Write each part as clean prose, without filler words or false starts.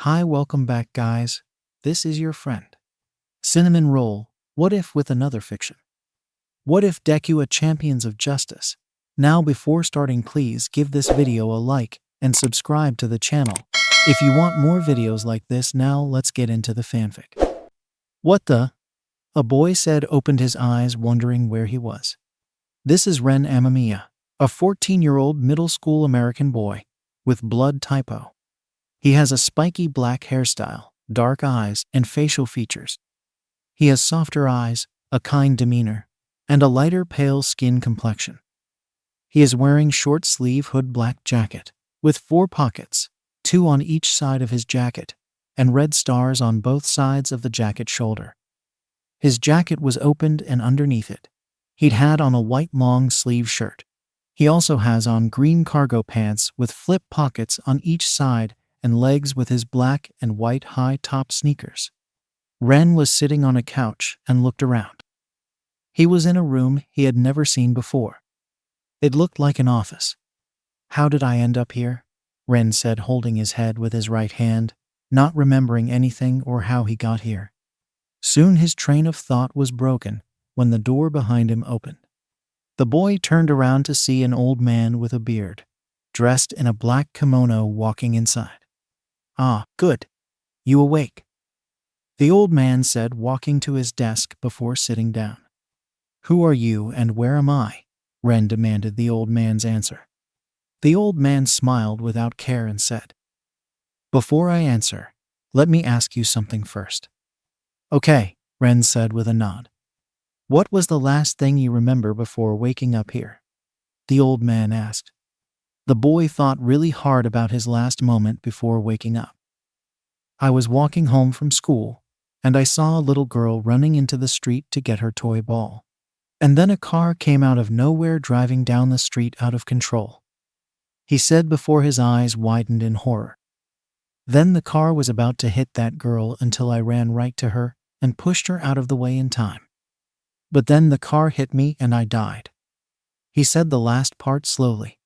Hi, welcome back, guys. This is your friend. Cinnamon Roll, what if with another fiction? What if Deku a champions of justice? Now before starting, please give this video a like and subscribe to the channel. If you want more videos like this, now let's get into the fanfic. What the? A boy said, opened his eyes wondering where he was. This is Ren Amamiya, a 14-year-old middle school American boy with blood typo. He has a spiky black hairstyle, dark eyes, and facial features. He has softer eyes, a kind demeanor, and a lighter pale skin complexion. He is wearing short-sleeve hood black jacket with 4 pockets, 2 on each side of his jacket, and red stars on both sides of the jacket shoulder. His jacket was opened, and underneath it, he'd had on a white long-sleeve shirt. He also has on green cargo pants with flip pockets on each side and legs with his black and white high-top sneakers. Ren was sitting on a couch and looked around. He was in a room he had never seen before. It looked like an office. How did I end up here? Ren said, holding his head with his right hand, not remembering anything or how he got here. Soon his train of thought was broken when the door behind him opened. The boy turned around to see an old man with a beard, dressed in a black kimono, walking inside. Ah, good. You awake? The old man said, walking to his desk before sitting down. Who are you and where am I? Ren demanded the old man's answer. The old man smiled without care and said, Before I answer, let me ask you something first. Okay, Ren said with a nod. What was the last thing you remember before waking up here? The old man asked. The boy thought really hard about his last moment before waking up. I was walking home from school, and I saw a little girl running into the street to get her toy ball. And then a car came out of nowhere driving down the street out of control. He said before his eyes widened in horror. Then the car was about to hit that girl until I ran right to her and pushed her out of the way in time. But then the car hit me and I died. He said the last part slowly.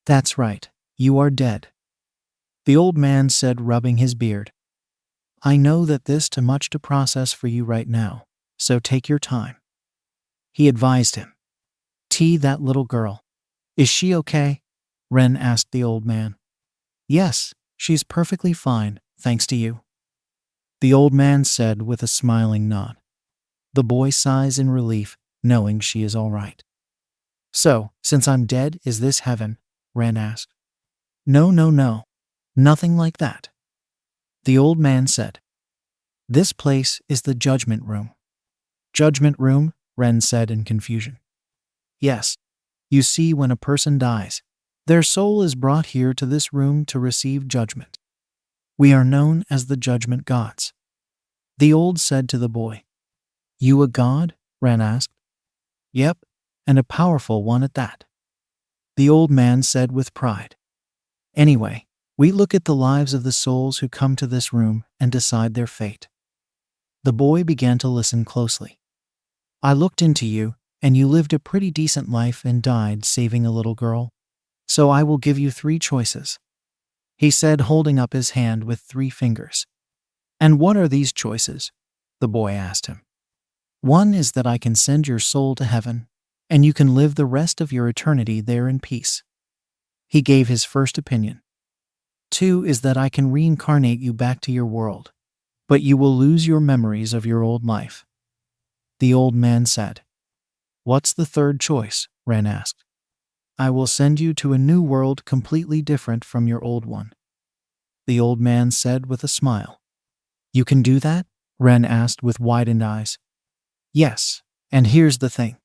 That's right, you are dead. The old man said, rubbing his beard. I know that this is too much to process for you right now, so take your time. He advised him. That little girl. Is she okay? Ren asked the old man. Yes, she's perfectly fine, thanks to you. The old man said with a smiling nod. The boy sighs in relief, knowing she is all right. So, since I'm dead, is this heaven? Ren asked. No, nothing like that. The old man said. This place is the judgment room. Judgment room? Ren said in confusion. Yes. You see, when a person dies, their soul is brought here to this room to receive judgment. We are known as the judgment gods. The old said to the boy. You a god? Ren asked. Yep, and a powerful one at that. The old man said with pride. Anyway, we look at the lives of the souls who come to this room and decide their fate. The boy began to listen closely. I looked into you, and you lived a pretty decent life and died saving a little girl. So I will give you 3 choices. He said, holding up his hand with 3 fingers. And what are these choices? The boy asked him. 1 is that I can send your soul to heaven, and you can live the rest of your eternity there in peace. He gave his first opinion. 2 is that I can reincarnate you back to your world, but you will lose your memories of your old life. The old man said. What's the 3rd choice? Ren asked. I will send you to a new world completely different from your old one. The old man said with a smile. You can do that? Ren asked with widened eyes. Yes, and here's the thing.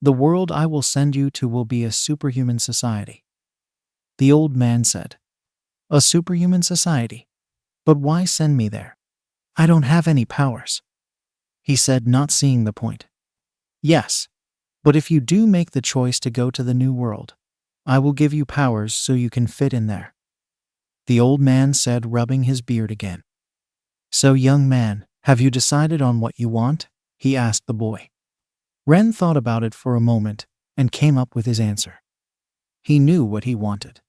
The world I will send you to will be a superhuman society. The old man said. A superhuman society? But why send me there? I don't have any powers. He said, not seeing the point. Yes, but if you do make the choice to go to the new world, I will give you powers so you can fit in there. The old man said, rubbing his beard again. So, young man, have you decided on what you want? He asked the boy. Ren thought about it for a moment and came up with his answer. He knew what he wanted.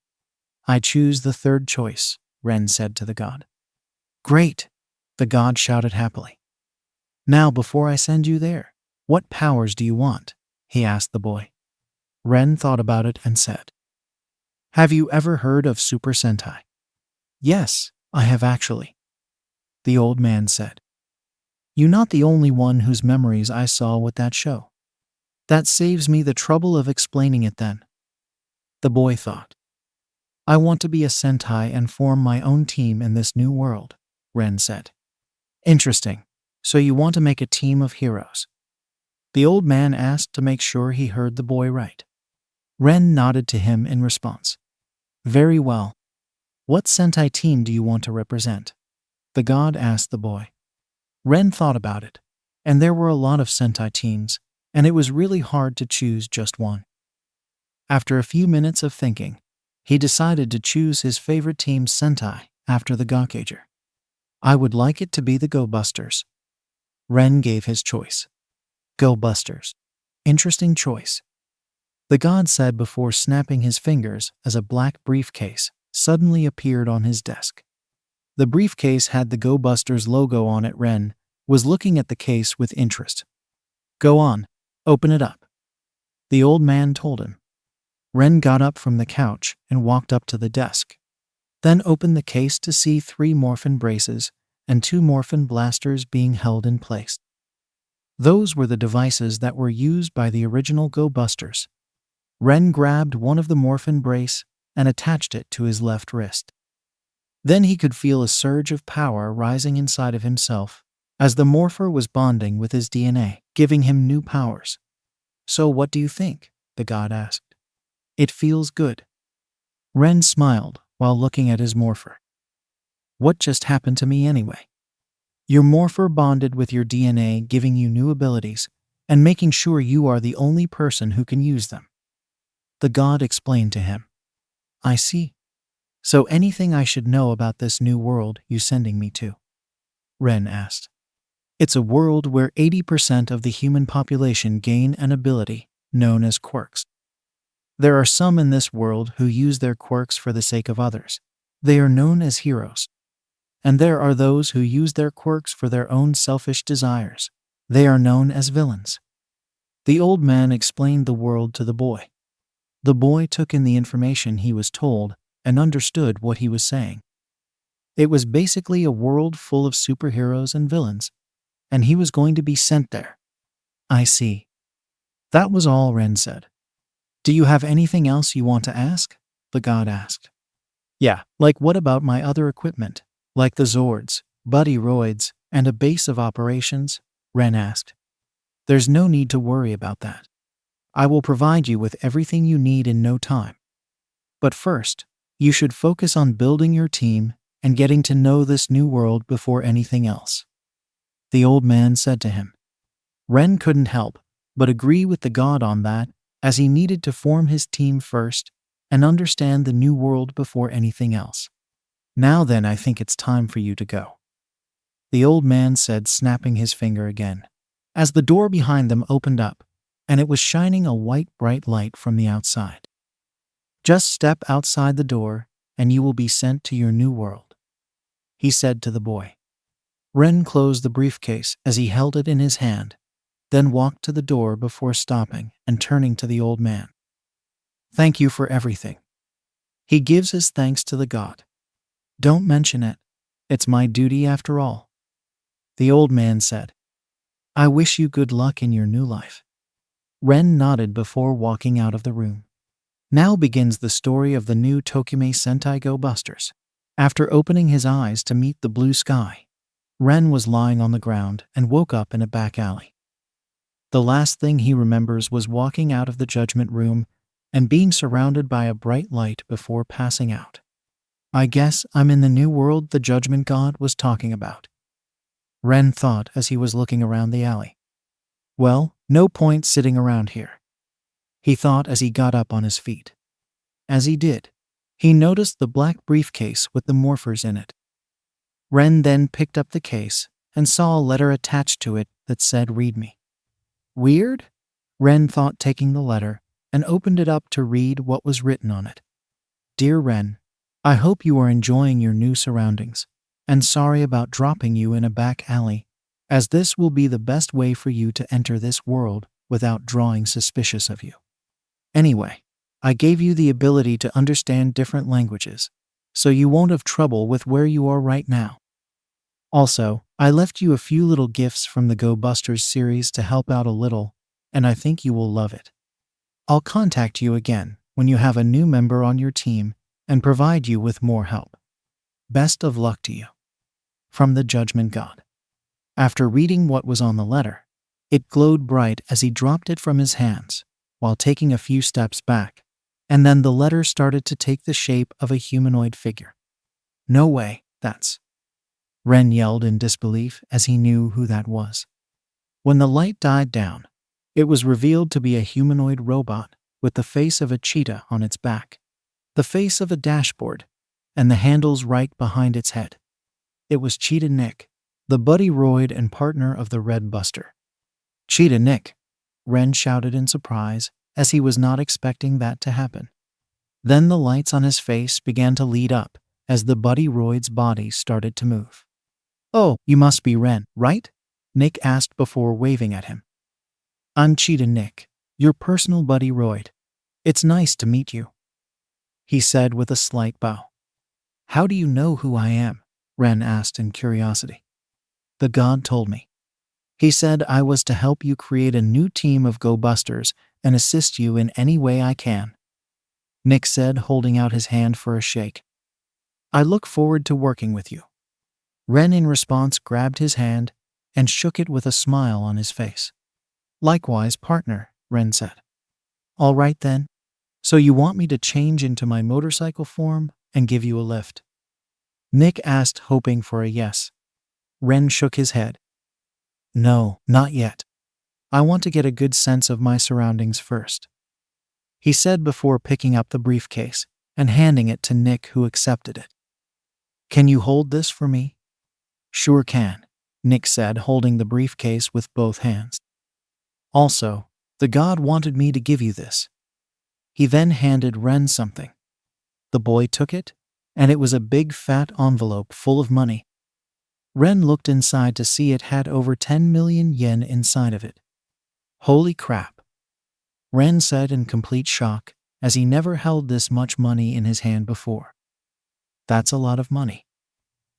I choose the 3rd choice, Ren said to the god. Great! The god shouted happily. Now, before I send you there, what powers do you want? He asked the boy. Ren thought about it and said, Have you ever heard of Super Sentai? Yes, I have actually. The old man said. You're not the only one whose memories I saw with that show. That saves me the trouble of explaining it then. The boy thought. I want to be a Sentai and form my own team in this new world, Ren said. Interesting. So you want to make a team of heroes? The old man asked to make sure he heard the boy right. Ren nodded to him in response. Very well. What Sentai team do you want to represent? The god asked the boy. Ren thought about it, and there were a lot of Sentai teams, and it was really hard to choose just one. After a few minutes of thinking, he decided to choose his favorite team Sentai after the Gokaiger. I would like it to be the Go Busters. Ren gave his choice. Go Busters. Interesting choice. The god said before snapping his fingers as a black briefcase suddenly appeared on his desk. The briefcase had the Go Busters logo on it. Ren was looking at the case with interest. Go on, open it up. The old man told him. Ren got up from the couch and walked up to the desk. Then opened the case to see 3 morphin braces and 2 morphin blasters being held in place. Those were the devices that were used by the original Go Busters. Ren grabbed one of the morphin brace and attached it to his left wrist. Then he could feel a surge of power rising inside of himself as the morpher was bonding with his DNA, giving him new powers. So what do you think? The god asked. It feels good. Ren smiled while looking at his morpher. What just happened to me anyway? Your morpher bonded with your DNA, giving you new abilities and making sure you are the only person who can use them. The god explained to him. I see. So anything I should know about this new world you sending me to? Ren asked. It's a world where 80% of the human population gain an ability known as quirks. There are some in this world who use their quirks for the sake of others. They are known as heroes. And there are those who use their quirks for their own selfish desires. They are known as villains. The old man explained the world to the boy. The boy took in the information he was told and understood what he was saying. It was basically a world full of superheroes and villains, and he was going to be sent there. I see. That was all, Ren said. Do you have anything else you want to ask? The god asked. Yeah, like what about my other equipment, like the Zords, Buddy Roids, and a base of operations? Ren asked. There's no need to worry about that. I will provide you with everything you need in no time. But first, you should focus on building your team and getting to know this new world before anything else. The old man said to him. Ren couldn't help but agree with the god on that, as he needed to form his team first and understand the new world before anything else. Now then, I think it's time for you to go. The old man said, snapping his finger again, as the door behind them opened up, and it was shining a white bright light from the outside. Just step outside the door, and you will be sent to your new world, he said to the boy. Ren closed the briefcase as he held it in his hand, then walked to the door before stopping and turning to the old man. Thank you for everything. He gives his thanks to the god. Don't mention it. It's my duty after all. The old man said. I wish you good luck in your new life. Ren nodded before walking out of the room. Now begins the story of the new Tokime Sentai Go Busters. After opening his eyes to meet the blue sky, Ren was lying on the ground and woke up in a back alley. The last thing he remembers was walking out of the judgment room and being surrounded by a bright light before passing out. I guess I'm in the new world the judgment god was talking about, Ren thought as he was looking around the alley. Well, no point sitting around here, he thought as he got up on his feet. As he did, he noticed the black briefcase with the morphers in it. Ren then picked up the case and saw a letter attached to it that said, Read me. Weird? Ren thought, taking the letter, and opened it up to read what was written on it. Dear Ren, I hope you are enjoying your new surroundings. and sorry about dropping you in a back alley, as this will be the best way for you to enter this world without drawing suspicious of you. Anyway, I gave you the ability to understand different languages, so you won't have trouble with where you are right now. Also, I left you a few little gifts from the Go Busters series to help out a little, and I think you will love it. I'll contact you again when you have a new member on your team and provide you with more help. Best of luck to you. From the Judgment God. After reading what was on the letter, it glowed bright as he dropped it from his hands, while taking a few steps back, and then the letter started to take the shape of a humanoid figure. No way, that's... Ren yelled in disbelief as he knew who that was. When the light died down, it was revealed to be a humanoid robot with the face of a cheetah on its back, the face of a dashboard, and the handles right behind its head. It was Cheetah Nick, the buddy Royd and partner of the Red Buster. Cheetah Nick, Ren shouted in surprise as he was not expecting that to happen. Then the lights on his face began to lead up as the buddy Royd's body started to move. "Oh, you must be Ren, right?" Nick asked before waving at him. "I'm Cheetah Nick, your personal buddy Royd. It's nice to meet you," he said with a slight bow. "How do you know who I am?" Ren asked in curiosity. "The god told me. He said I was to help you create a new team of Go Busters and assist you in any way I can," Nick said, holding out his hand for a shake. "I look forward to working with you." Ren in response grabbed his hand and shook it with a smile on his face. "Likewise, partner," Ren said. "All right then. So you want me to change into my motorcycle form and give you a lift?" Nick asked, hoping for a yes. Ren shook his head. "No, not yet. I want to get a good sense of my surroundings first," he said before picking up the briefcase and handing it to Nick, who accepted it. "Can you hold this for me?" "Sure can," Nick said, holding the briefcase with both hands. "Also, the god wanted me to give you this." He then handed Ren something. The boy took it, and it was a big fat envelope full of money. Ren looked inside to see it had over 10 million yen inside of it. "Holy crap," Ren said in complete shock, as he never held this much money in his hand before. "That's a lot of money.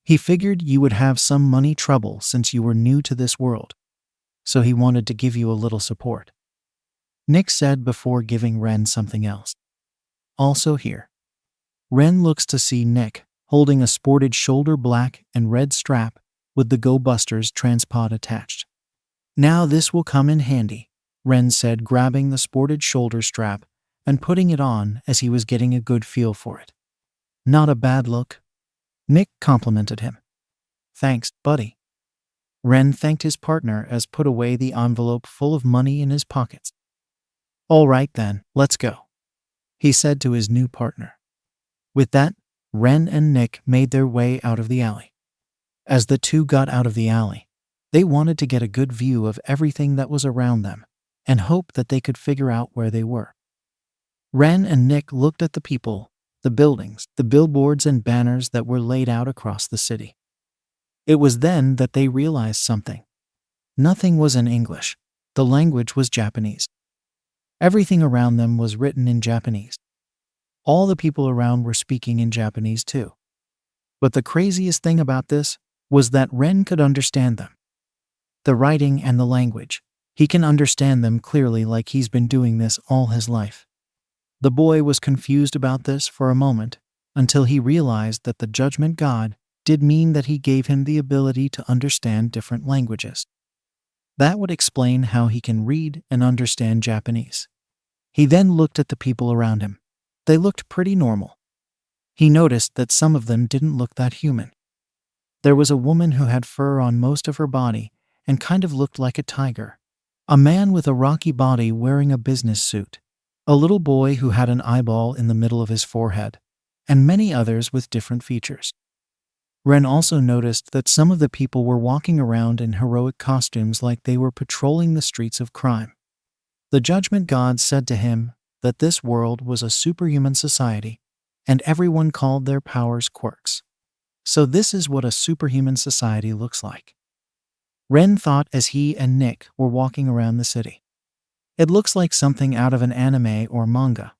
He figured you would have some money trouble since you were new to this world, so he wanted to give you a little support," Nick said before giving Ren something else. "Also here." Ren looks to see Nick holding a sported shoulder black and red strap with the Go Busters transpod attached. "Now this will come in handy," Ren said, grabbing the sported shoulder strap and putting it on as he was getting a good feel for it. "Not a bad look," Nick complimented him. "Thanks, buddy." Ren thanked his partner as put away the envelope full of money in his pockets. "All right then, let's go," he said to his new partner. With that, Ren and Nick made their way out of the alley. As the two got out of the alley, they wanted to get a good view of everything that was around them and hope that they could figure out where they were. Ren and Nick looked at the people, the buildings, the billboards and banners that were laid out across the city. It was then that they realized something. Nothing was in English. The language was Japanese. Everything around them was written in Japanese. All the people around were speaking in Japanese too. But the craziest thing about this was that Ren could understand them. The writing and the language. He can understand them clearly, like he's been doing this all his life. The boy was confused about this for a moment, until he realized that the Judgment God did mean that he gave him the ability to understand different languages. That would explain how he can read and understand Japanese. He then looked at the people around him. They looked pretty normal. He noticed that some of them didn't look that human. There was a woman who had fur on most of her body and kind of looked like a tiger. A man with a rocky body wearing a business suit. A little boy who had an eyeball in the middle of his forehead, and many others with different features. Ren also noticed that some of the people were walking around in heroic costumes like they were patrolling the streets of crime. The Judgment God said to him that this world was a superhuman society, and everyone called their powers quirks. So this is what a superhuman society looks like. Ren thought as he and Nick were walking around the city. It looks like something out of an anime or manga.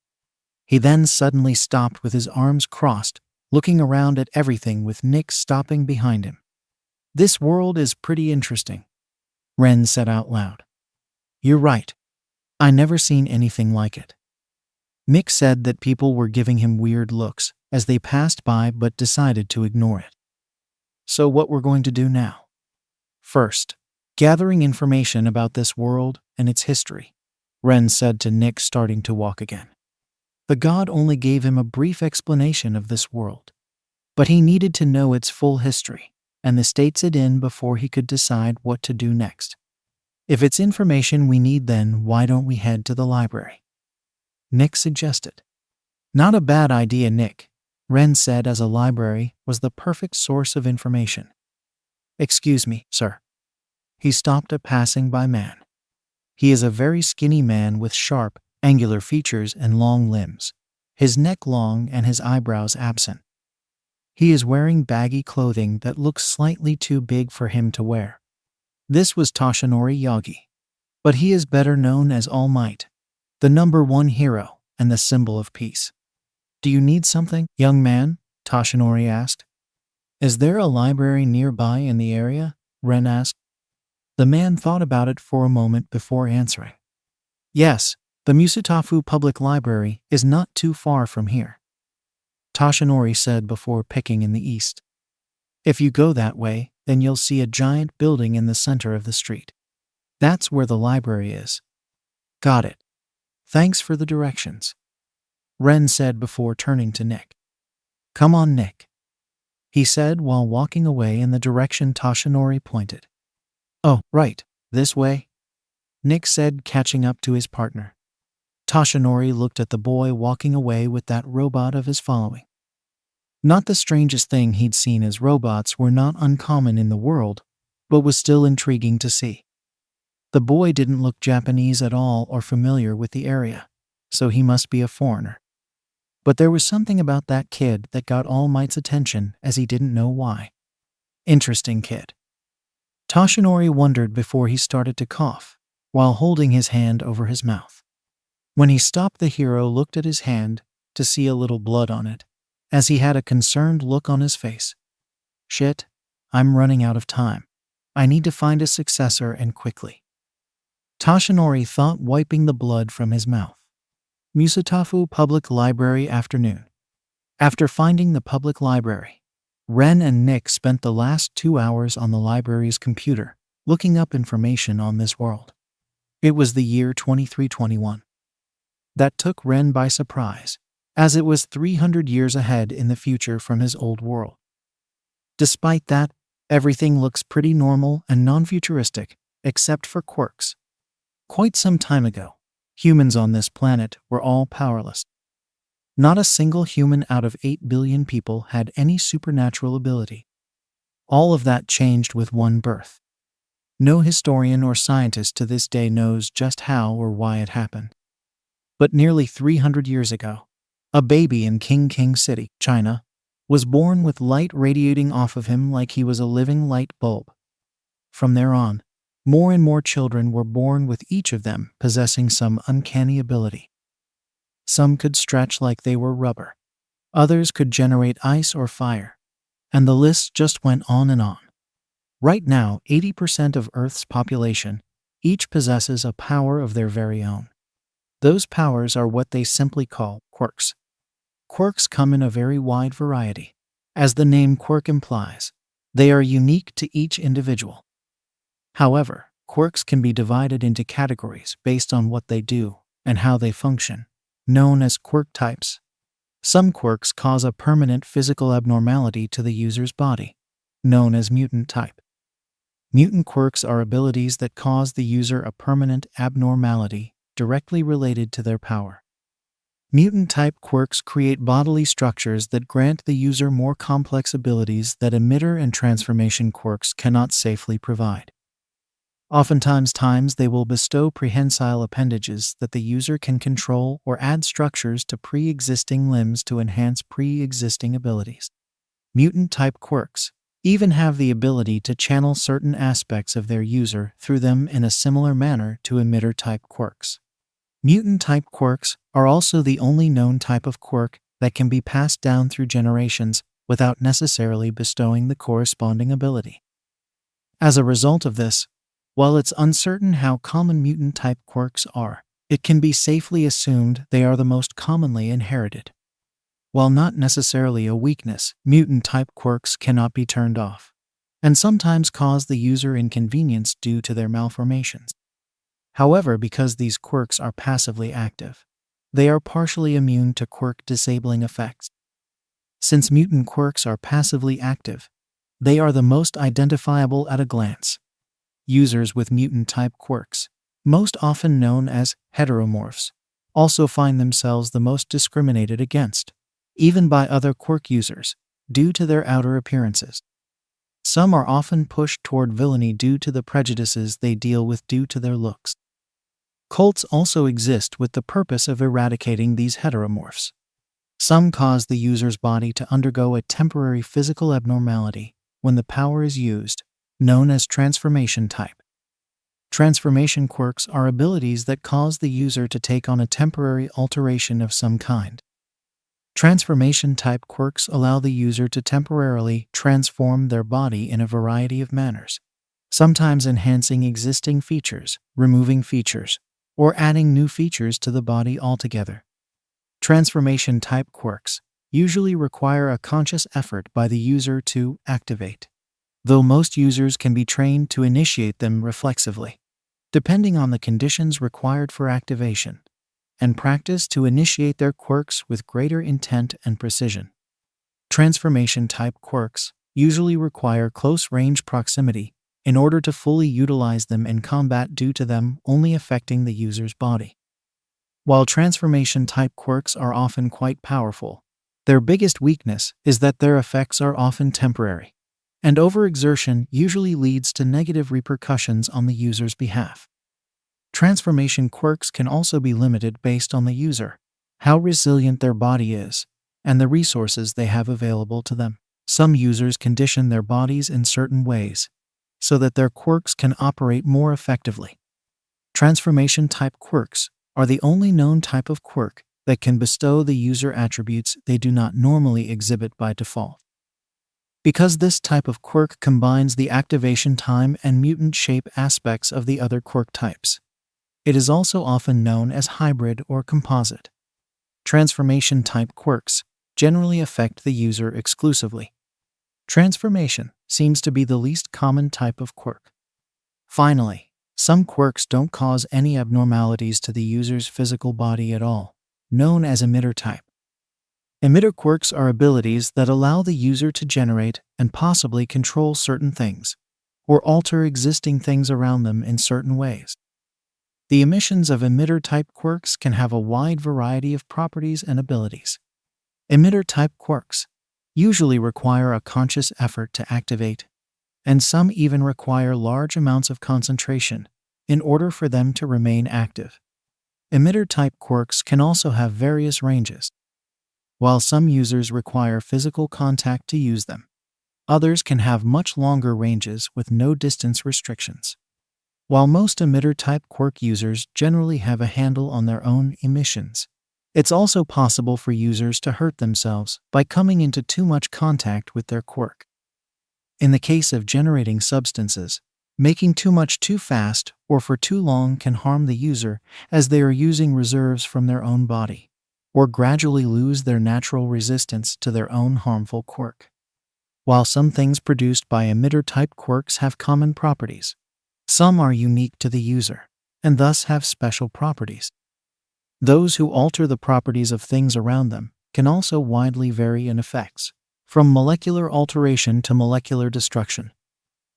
He then suddenly stopped with his arms crossed, looking around at everything with Nick stopping behind him. This world is pretty interesting, Ren said out loud. You're right. I never seen anything like it. Nick said that people were giving him weird looks as they passed by but decided to ignore it. So what we're going to do now? First, gathering information about this world and its history, Ren said to Nick, starting to walk again. The god only gave him a brief explanation of this world, but he needed to know its full history and the states it in before he could decide what to do next. If it's information we need, then why don't we head to the library? Nick suggested. Not a bad idea, Nick, Ren said, as a library was the perfect source of information. Excuse me, sir. He stopped a passing by man. He is a very skinny man with sharp, angular features and long limbs, his neck long and his eyebrows absent. He is wearing baggy clothing that looks slightly too big for him to wear. This was Toshinori Yagi, but he is better known as All Might, the #1 hero and the symbol of peace. Do you need something, young man? Toshinori asked. Is there a library nearby in the area? Ren asked. The man thought about it for a moment before answering. Yes, the Musutafu Public Library is not too far from here, Toshinori said before picking in the east. If you go that way, then you'll see a giant building in the center of the street. That's where the library is. Got it. Thanks for the directions, Ren said before turning to Nick. Come on, Nick, he said while walking away in the direction Toshinori pointed. Oh, right, this way, Nick said, catching up to his partner. Toshinori looked at the boy walking away with that robot of his following. Not the strangest thing he'd seen, as robots were not uncommon in the world, but was still intriguing to see. The boy didn't look Japanese at all or familiar with the area, so he must be a foreigner. But there was something about that kid that got All Might's attention, as he didn't know why. Interesting kid, Toshinori wondered before he started to cough, while holding his hand over his mouth. When he stopped, the hero looked at his hand to see a little blood on it, as he had a concerned look on his face. Shit, I'm running out of time. I need to find a successor, and quickly, Toshinori thought, wiping the blood from his mouth. Musutafu Public Library afternoon. After finding the public library, Ren and Nick spent the last 2 hours on the library's computer, looking up information on this world. It was the year 2321. That took Ren by surprise, as it was 300 years ahead in the future from his old world. Despite that, everything looks pretty normal and non-futuristic, except for quirks. Quite some time ago, humans on this planet were all powerless. Not a single human out of 8 billion people had any supernatural ability. All of that changed with one birth. No historian or scientist to this day knows just how or why it happened. But nearly 300 years ago, a baby in King City, China, was born with light radiating off of him like he was a living light bulb. From there on, more and more children were born, with each of them possessing some uncanny ability. Some could stretch like they were rubber. Others could generate ice or fire. And the list just went on and on. Right now, 80% of Earth's population each possesses a power of their very own. Those powers are what they simply call quirks. Quirks come in a very wide variety. As the name quirk implies, they are unique to each individual. However, quirks can be divided into categories based on what they do and how they function, known as quirk types. Some quirks cause a permanent physical abnormality to the user's body, known as mutant type. Mutant quirks are abilities that cause the user a permanent abnormality directly related to their power. Mutant-type quirks create bodily structures that grant the user more complex abilities that emitter and transformation quirks cannot safely provide. Oftentimes they will bestow prehensile appendages that the user can control or add structures to pre-existing limbs to enhance pre-existing abilities. Mutant-type quirks even have the ability to channel certain aspects of their user through them in a similar manner to emitter-type quirks. Mutant-type quirks are also the only known type of quirk that can be passed down through generations without necessarily bestowing the corresponding ability. As a result of this, while it's uncertain how common mutant-type quirks are, it can be safely assumed they are the most commonly inherited. While not necessarily a weakness, mutant-type quirks cannot be turned off, and sometimes cause the user inconvenience due to their malformations. However, because these quirks are passively active, they are partially immune to quirk-disabling effects. Since mutant quirks are passively active, they are the most identifiable at a glance. Users with mutant-type quirks, most often known as heteromorphs, also find themselves the most discriminated against, even by other quirk users, due to their outer appearances. Some are often pushed toward villainy due to the prejudices they deal with due to their looks. Cults also exist with the purpose of eradicating these heteromorphs. Some cause the user's body to undergo a temporary physical abnormality when the power is used, known as transformation type. Transformation quirks are abilities that cause the user to take on a temporary alteration of some kind. Transformation type quirks allow the user to temporarily transform their body in a variety of manners, sometimes enhancing existing features, removing features, or adding new features to the body altogether. Transformation type quirks usually require a conscious effort by the user to activate, though most users can be trained to initiate them reflexively, depending on the conditions required for activation, and practice to initiate their quirks with greater intent and precision. Transformation-type quirks usually require close-range proximity in order to fully utilize them in combat due to them only affecting the user's body. While transformation-type quirks are often quite powerful, their biggest weakness is that their effects are often temporary, and overexertion usually leads to negative repercussions on the user's behalf. Transformation quirks can also be limited based on the user, how resilient their body is, and the resources they have available to them. Some users condition their bodies in certain ways so that their quirks can operate more effectively. Transformation-type quirks are the only known type of quirk that can bestow the user attributes they do not normally exhibit by default. Because this type of quirk combines the activation time and mutant shape aspects of the other quirk types, it is also often known as hybrid or composite. Transformation-type quirks generally affect the user exclusively. Transformation seems to be the least common type of quirk. Finally, some quirks don't cause any abnormalities to the user's physical body at all, known as emitter type. Emitter quirks are abilities that allow the user to generate and possibly control certain things, or alter existing things around them in certain ways. The emissions of emitter-type quirks can have a wide variety of properties and abilities. Emitter-type quirks usually require a conscious effort to activate, and some even require large amounts of concentration in order for them to remain active. Emitter-type quirks can also have various ranges. While some users require physical contact to use them, others can have much longer ranges with no distance restrictions. While most emitter-type quirk users generally have a handle on their own emissions, it's also possible for users to hurt themselves by coming into too much contact with their quirk. In the case of generating substances, making too much too fast or for too long can harm the user as they are using reserves from their own body, or gradually lose their natural resistance to their own harmful quirk. While some things produced by emitter-type quirks have common properties, some are unique to the user, and thus have special properties. Those who alter the properties of things around them can also widely vary in effects, from molecular alteration to molecular destruction.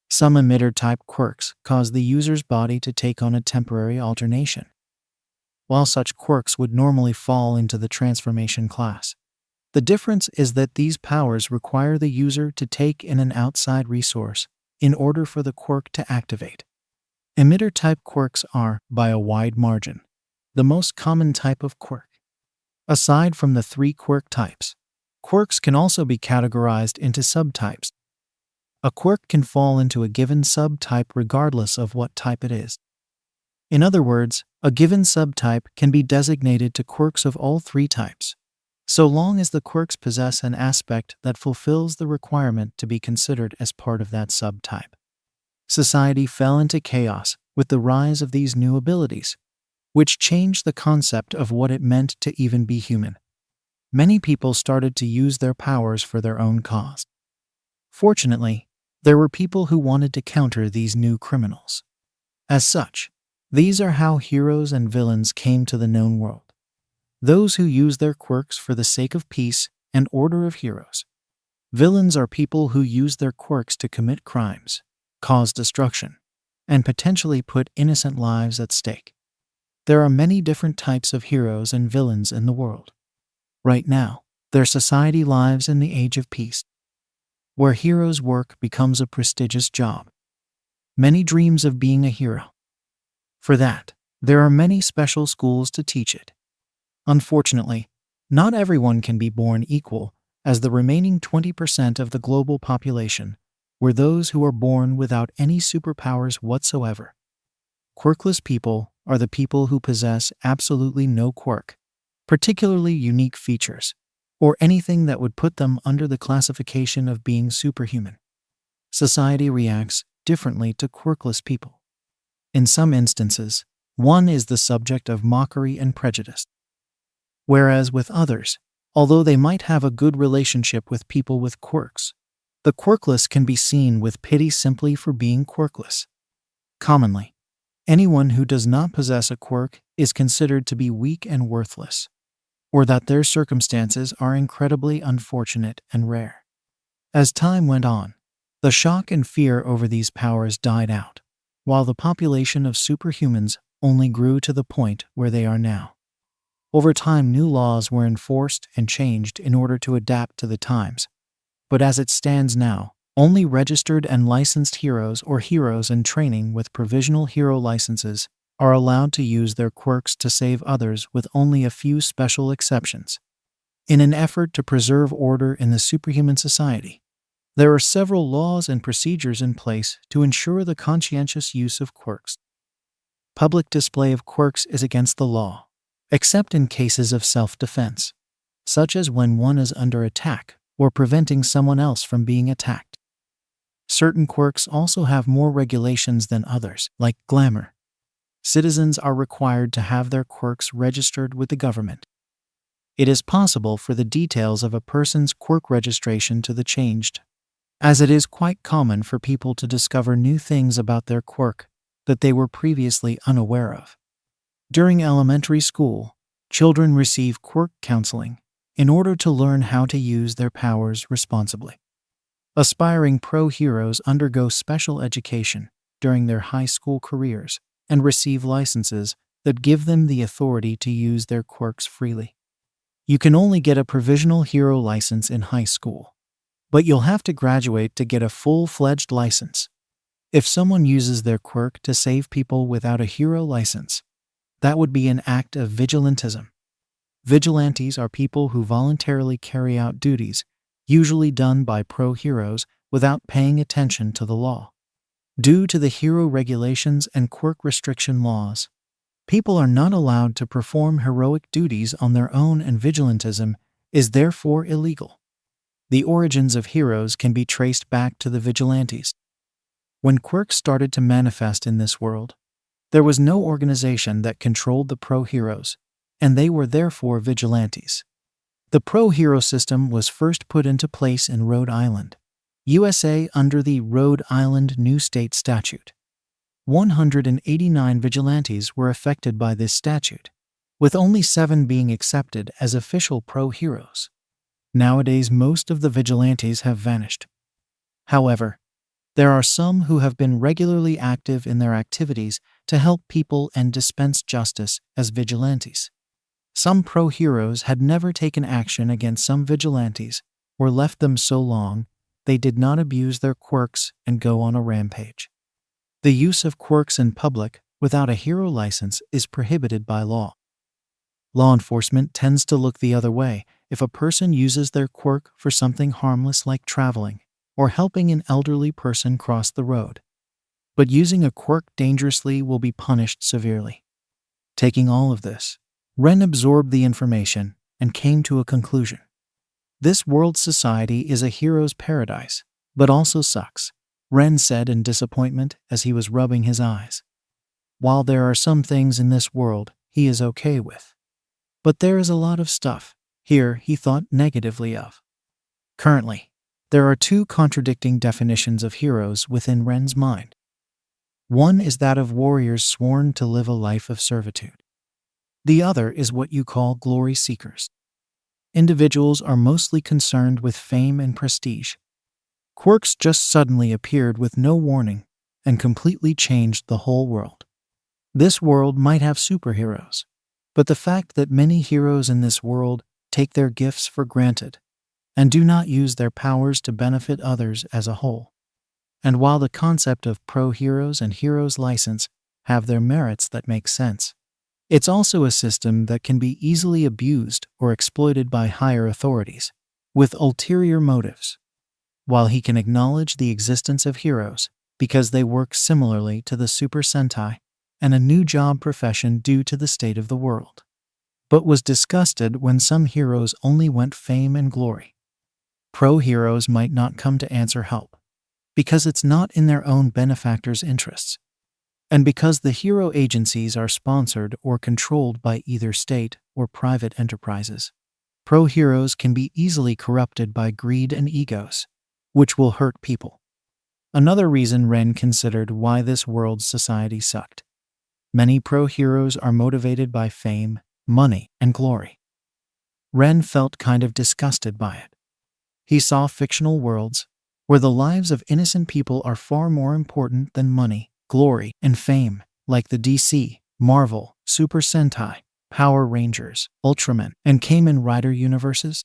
Some emitter-type quirks cause the user's body to take on a temporary alternation. While such quirks would normally fall into the transformation class, the difference is that these powers require the user to take in an outside resource in order for the quirk to activate. Emitter-type quirks are, by a wide margin, the most common type of quirk. Aside from the three quirk types, Quirks can also be categorized into subtypes. A quirk can fall into a given subtype regardless of what type it is. In other words, a given subtype can be designated to quirks of all three types, so long as the quirks possess an aspect that fulfills the requirement to be considered as part of that subtype. Society fell into chaos with the rise of these new abilities, which changed the concept of what it meant to even be human. Many people started to use their powers for their own cause. Fortunately, there were people who wanted to counter these new criminals. As such, these are how heroes and villains came to the known world. Those who use their quirks for the sake of peace and order of heroes. Villains are people who use their quirks to commit crimes, cause destruction, and potentially put innocent lives at stake. There are many different types of heroes and villains in the world. Right now, their society lives in the age of peace, where heroes' work becomes a prestigious job. Many dreams of being a hero. For that, there are many special schools to teach it. Unfortunately, not everyone can be born equal, as the remaining 20% of the global population were those who are born without any superpowers whatsoever. Quirkless people are the people who possess absolutely no quirk, particularly unique features, or anything that would put them under the classification of being superhuman. Society reacts differently to quirkless people. In some instances, one is the subject of mockery and prejudice. Whereas with others, although they might have a good relationship with people with quirks, the quirkless can be seen with pity simply for being quirkless. Commonly, anyone who does not possess a quirk is considered to be weak and worthless, or that their circumstances are incredibly unfortunate and rare. As time went on, the shock and fear over these powers died out, while the population of superhumans only grew to the point where they are now. Over time, new laws were enforced and changed in order to adapt to the times, but as it stands now, only registered and licensed heroes or heroes in training with provisional hero licenses are allowed to use their quirks to save others, with only a few special exceptions. In an effort to preserve order in the superhuman society, there are several laws and procedures in place to ensure the conscientious use of quirks. Public display of quirks is against the law, except in cases of self-defense, such as when one is under attack or preventing someone else from being attacked. Certain quirks also have more regulations than others, like glamour. Citizens are required to have their quirks registered with the government. It is possible for the details of a person's quirk registration to be changed, as it is quite common for people to discover new things about their quirk that they were previously unaware of. During elementary school, children receive quirk counseling in order to learn how to use their powers responsibly. Aspiring pro heroes undergo special education during their high school careers and receive licenses that give them the authority to use their quirks freely. You can only get a provisional hero license in high school, but you'll have to graduate to get a full-fledged license. If someone uses their quirk to save people without a hero license, that would be an act of vigilantism. Vigilantes are people who voluntarily carry out duties, usually done by pro heroes, without paying attention to the law. Due to the hero regulations and quirk restriction laws, people are not allowed to perform heroic duties on their own, and vigilantism is therefore illegal. The origins of heroes can be traced back to the vigilantes. When quirks started to manifest in this world, there was no organization that controlled the pro-heroes, and they were therefore vigilantes. The pro-hero system was first put into place in Rhode Island, USA under the Rhode Island New State Statute. 189 vigilantes were affected by this statute, with only 7 being accepted as official pro-heroes. Nowadays, most of the vigilantes have vanished. However, there are some who have been regularly active in their activities to help people and dispense justice as vigilantes. Some pro-heroes had never taken action against some vigilantes or left them so long they did not abuse their quirks and go on a rampage. The use of quirks in public without a hero license is prohibited by law. Law enforcement tends to look the other way if a person uses their quirk for something harmless like traveling or helping an elderly person cross the road. But using a quirk dangerously will be punished severely. Taking all of this, Ren absorbed the information and came to a conclusion. This world society is a hero's paradise, but also sucks, Ren said in disappointment as he was rubbing his eyes. While there are some things in this world he is okay with, but there is a lot of stuff here he thought negatively of. Currently, there are two contradicting definitions of heroes within Ren's mind. One is that of warriors sworn to live a life of servitude. The other is what you call glory seekers. Individuals are mostly concerned with fame and prestige. Quirks just suddenly appeared with no warning and completely changed the whole world. This world might have superheroes, but the fact that many heroes in this world take their gifts for granted and do not use their powers to benefit others as a whole. And while the concept of pro-heroes and heroes license have their merits that make sense, it's also a system that can be easily abused or exploited by higher authorities with ulterior motives. While he can acknowledge the existence of heroes because they work similarly to the Super Sentai and a new job profession due to the state of the world, but was disgusted when some heroes only went fame and glory. Pro-heroes might not come to answer help because it's not in their own benefactors' interests, and because the hero agencies are sponsored or controlled by either state or private enterprises. Pro-heroes can be easily corrupted by greed and egos, which will hurt people. Another reason Ren considered why this world's society sucked. Many pro-heroes are motivated by fame, money, and glory. Ren felt kind of disgusted by it. He saw fictional worlds where the lives of innocent people are far more important than money, glory, and fame, like the DC, Marvel, Super Sentai, Power Rangers, Ultraman, and Kamen Rider universes.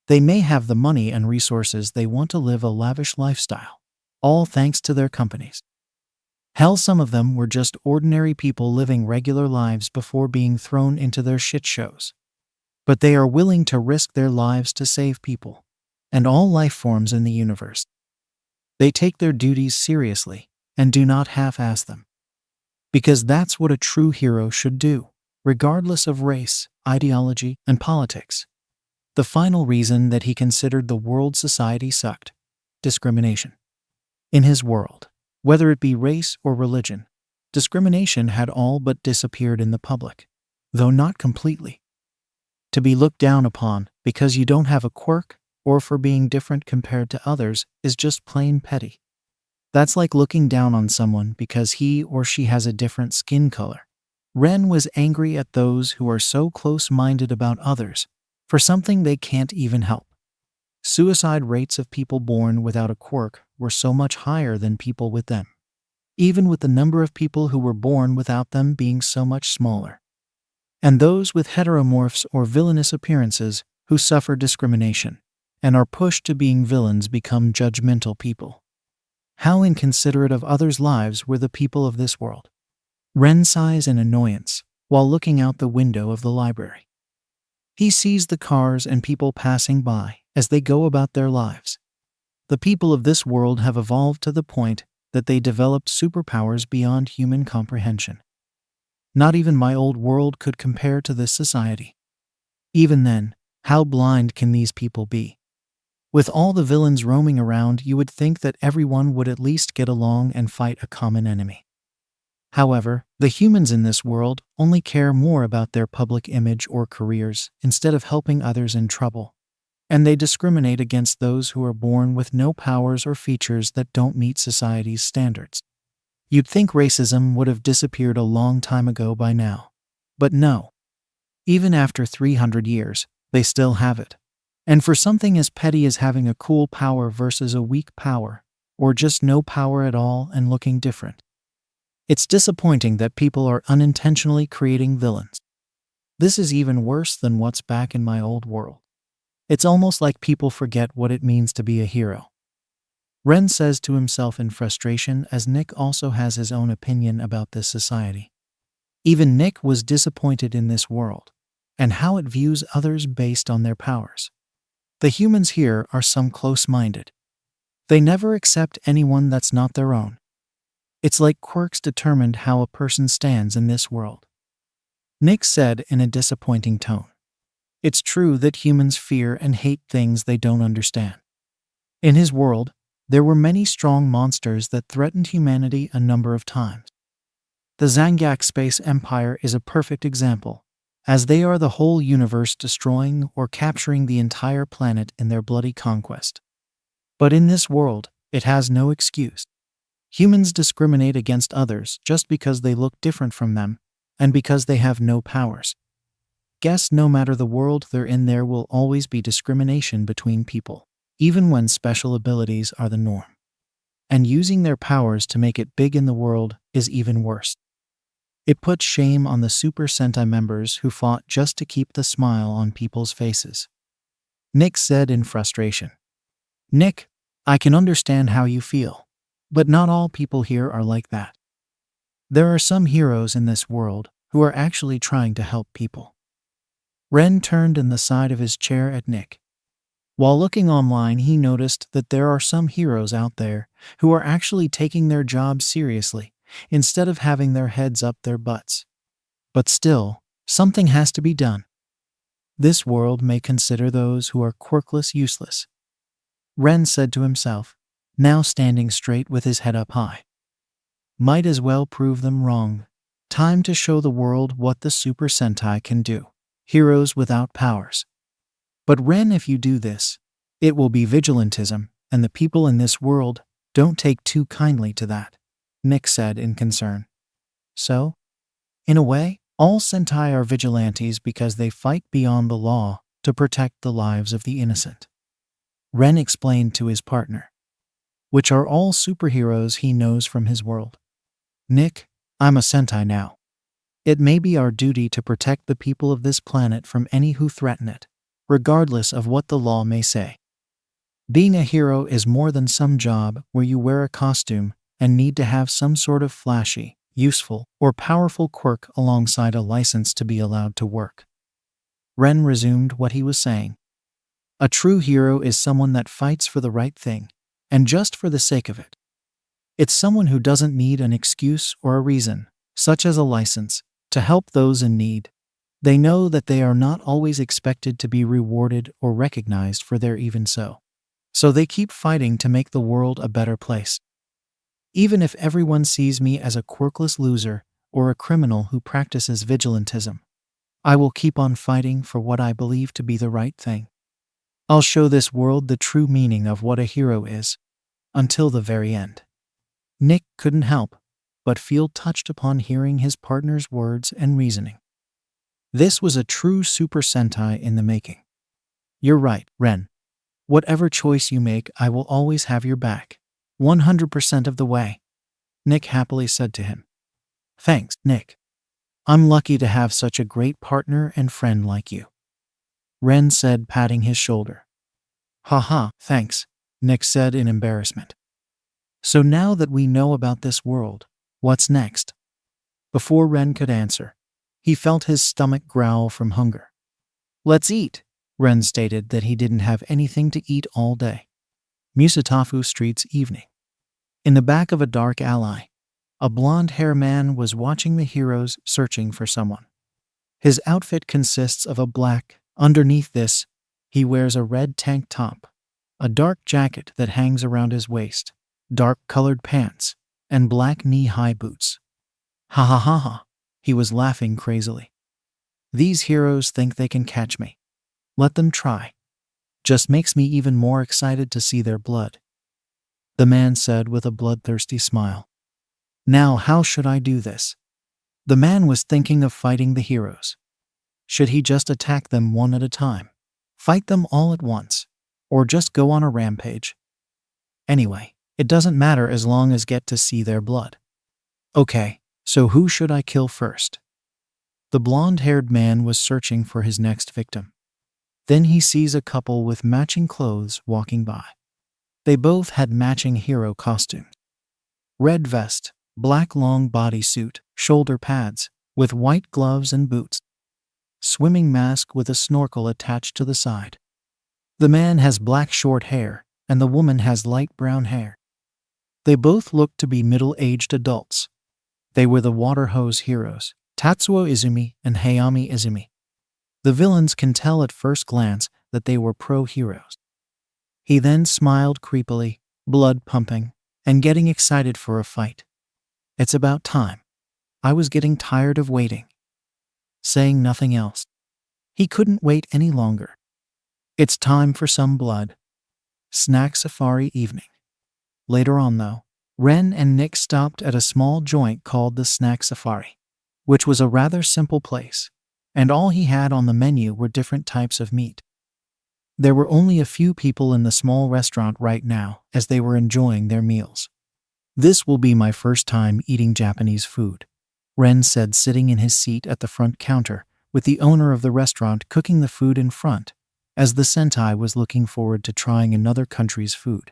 They may have the money and resources they want to live a lavish lifestyle, all thanks to their companies. Hell, some of them were just ordinary people living regular lives before being thrown into their shit shows. But they are willing to risk their lives to save people and all life forms in the universe. They take their duties seriously and do not half-ass them. Because that's what a true hero should do, regardless of race, ideology, and politics. The final reason that he considered the world society sucked: discrimination. In his world, whether it be race or religion, discrimination had all but disappeared in the public, though not completely. To be looked down upon because you don't have a quirk or for being different compared to others is just plain petty. That's like looking down on someone because he or she has a different skin color. Ren was angry at those who are so close-minded about others for something they can't even help. Suicide rates of people born without a quirk were so much higher than people with them, even with the number of people who were born without them being so much smaller. And those with heteromorphs or villainous appearances who suffer discrimination and are pushed to being villains become judgmental people. How inconsiderate of others' lives were the people of this world. Ren sighs in annoyance while looking out the window of the library. He sees the cars and people passing by as they go about their lives. The people of this world have evolved to the point that they developed superpowers beyond human comprehension. Not even my old world could compare to this society. Even then, how blind can these people be? With all the villains roaming around, you would think that everyone would at least get along and fight a common enemy. However, the humans in this world only care more about their public image or careers instead of helping others in trouble. And they discriminate against those who are born with no powers or features that don't meet society's standards. You'd think racism would have disappeared a long time ago by now. But no. Even after 300 years, they still have it. And for something as petty as having a cool power versus a weak power, or just no power at all and looking different. It's disappointing that people are unintentionally creating villains. This is even worse than what's back in my old world. It's almost like people forget what it means to be a hero. Ren says to himself in frustration as Nick also has his own opinion about this society. Even Nick was disappointed in this world, and how it views others based on their powers. The humans here are some close-minded. They never accept anyone that's not their own. It's like quirks determined how a person stands in this world. Nick said in a disappointing tone. It's true that humans fear and hate things they don't understand. In his world, there were many strong monsters that threatened humanity a number of times. The Zangak Space Empire is a perfect example, as they are the whole universe destroying or capturing the entire planet in their bloody conquest. But in this world, it has no excuse. Humans discriminate against others just because they look different from them, and because they have no powers. Guess no matter the world they're in, there will always be discrimination between people, even when special abilities are the norm. And using their powers to make it big in the world is even worse. It puts shame on the Super Sentai members who fought just to keep the smile on people's faces. Nick said in frustration. Nick, I can understand how you feel, but not all people here are like that. There are some heroes in this world who are actually trying to help people. Ren turned in the side of his chair at Nick. While looking online, he noticed that there are some heroes out there who are actually taking their jobs seriously, instead of having their heads up their butts. But still, something has to be done. This world may consider those who are quirkless useless. Ren said to himself, now standing straight with his head up high. Might as well prove them wrong. Time to show the world what the Super Sentai can do. Heroes without powers. But Ren, if you do this, it will be vigilantism, and the people in this world don't take too kindly to that, Nick said in concern. So, in a way, all Sentai are vigilantes because they fight beyond the law to protect the lives of the innocent. Ren explained to his partner, which are all superheroes he knows from his world. Nick, I'm a Sentai now. It may be our duty to protect the people of this planet from any who threaten it, regardless of what the law may say. Being a hero is more than some job where you wear a costume and need to have some sort of flashy, useful, or powerful quirk alongside a license to be allowed to work. Ren resumed what he was saying. A true hero is someone that fights for the right thing, and just for the sake of it. It's someone who doesn't need an excuse or a reason, such as a license, to help those in need. They know that they are not always expected to be rewarded or recognized for their even so. So they keep fighting to make the world a better place. Even if everyone sees me as a quirkless loser or a criminal who practices vigilantism, I will keep on fighting for what I believe to be the right thing. I'll show this world the true meaning of what a hero is, until the very end. Nick couldn't help but feel touched upon hearing his partner's words and reasoning. This was a true Super Sentai in the making. You're right, Ren. Whatever choice you make, I will always have your back. 100% of the way, Nick happily said to him. Thanks, Nick. I'm lucky to have such a great partner and friend like you, Ren said, patting his shoulder. Haha, thanks, Nick said in embarrassment. So now that we know about this world, what's next? Before Ren could answer, he felt his stomach growl from hunger. Let's eat, Ren stated that he didn't have anything to eat all day. Musatafu Street's evening. In the back of a dark alley, a blonde-haired man was watching the heroes searching for someone. His outfit consists of a black. Underneath this, he wears a red tank top, a dark jacket that hangs around his waist, dark-colored pants, and black knee-high boots. Ha ha ha ha, he was laughing crazily. These heroes think they can catch me. Let them try. Just makes me even more excited to see their blood, the man said with a bloodthirsty smile. Now how should I do this? The man was thinking of fighting the heroes. Should he just attack them one at a time, fight them all at once, or just go on a rampage? Anyway, it doesn't matter as long as get to see their blood. Okay, so who should I kill first? The blonde-haired man was searching for his next victim. Then he sees a couple with matching clothes walking by. They both had matching hero costumes. Red vest, black long bodysuit, shoulder pads, with white gloves and boots. swimming mask with a snorkel attached to the side. The man has black short hair, and the woman has light brown hair. They both look to be middle-aged adults. They were the water hose heroes, Tatsuo Izumi and Hayami Izumi. The villains can tell at first glance that they were pro-heroes. He then smiled creepily, blood pumping, and getting excited for a fight. It's about time. I was getting tired of waiting. Saying nothing else. He couldn't wait any longer. It's time for some blood. Snack safari evening. Later on though, Ren and Nick stopped at a small joint called the Snack Safari, which was a rather simple place, and all he had on the menu were different types of meat. There were only a few people in the small restaurant right now as they were enjoying their meals. This will be my first time eating Japanese food, Ren said, sitting in his seat at the front counter with the owner of the restaurant cooking the food in front, as the Sentai was looking forward to trying another country's food.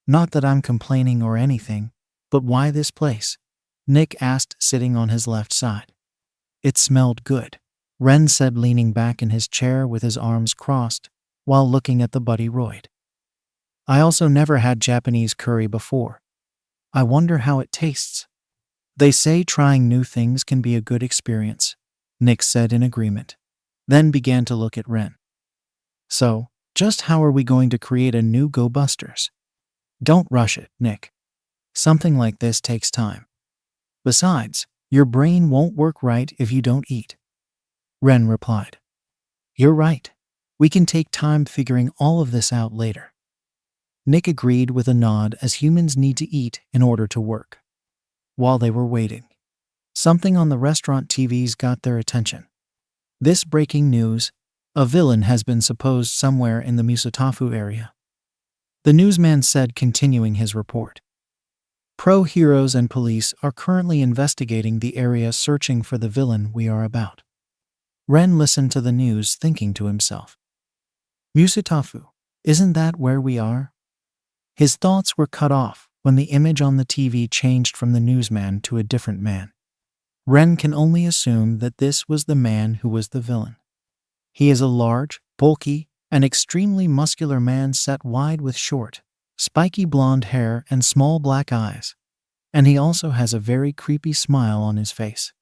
Not that I'm complaining or anything, but why this place? Nick asked, sitting on his left side. It smelled good, Ren said, leaning back in his chair with his arms crossed while looking at the Buddy Roid. I also never had Japanese curry before. I wonder how it tastes. They say trying new things can be a good experience, Nick said in agreement, then began to look at Ren. So, just how are we going to create a new Go Busters? Don't rush it, Nick. Something like this takes time. Besides, your brain won't work right if you don't eat. Ren replied. You're right. We can take time figuring all of this out later. Nick agreed with a nod, as humans need to eat in order to work. While they were waiting, something on the restaurant TVs got their attention. This breaking news: a villain has been supposed somewhere in the Musutafu area. The newsman said, continuing his report. Pro-heroes and police are currently investigating the area, searching for the villain we are about. Ren listened to the news, thinking to himself, Musutafu, isn't that where we are? His thoughts were cut off when the image on the TV changed from the newsman to a different man. Ren can only assume that this was the man who was the villain. He is a large, bulky, and extremely muscular man, set wide with short, spiky blonde hair and small black eyes. And he also has a very creepy smile on his face.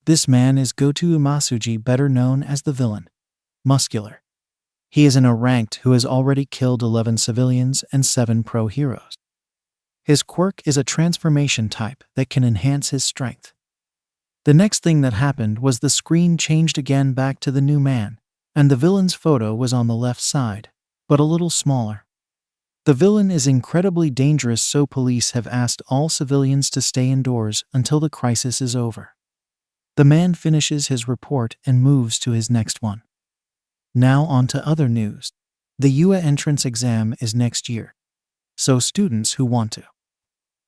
This man is Goto Umasuji, better known as the villain. Muscular. He is an erranked who has already killed 11 civilians and 7 pro-heroes. His quirk is a transformation type that can enhance his strength. The next thing that happened was the screen changed again back to the new man, and the villain's photo was on the left side, but a little smaller. The villain is incredibly dangerous, so police have asked all civilians to stay indoors until the crisis is over. The man finishes his report and moves to his next one. Now on to other news. The UA entrance exam is next year, so students who want to.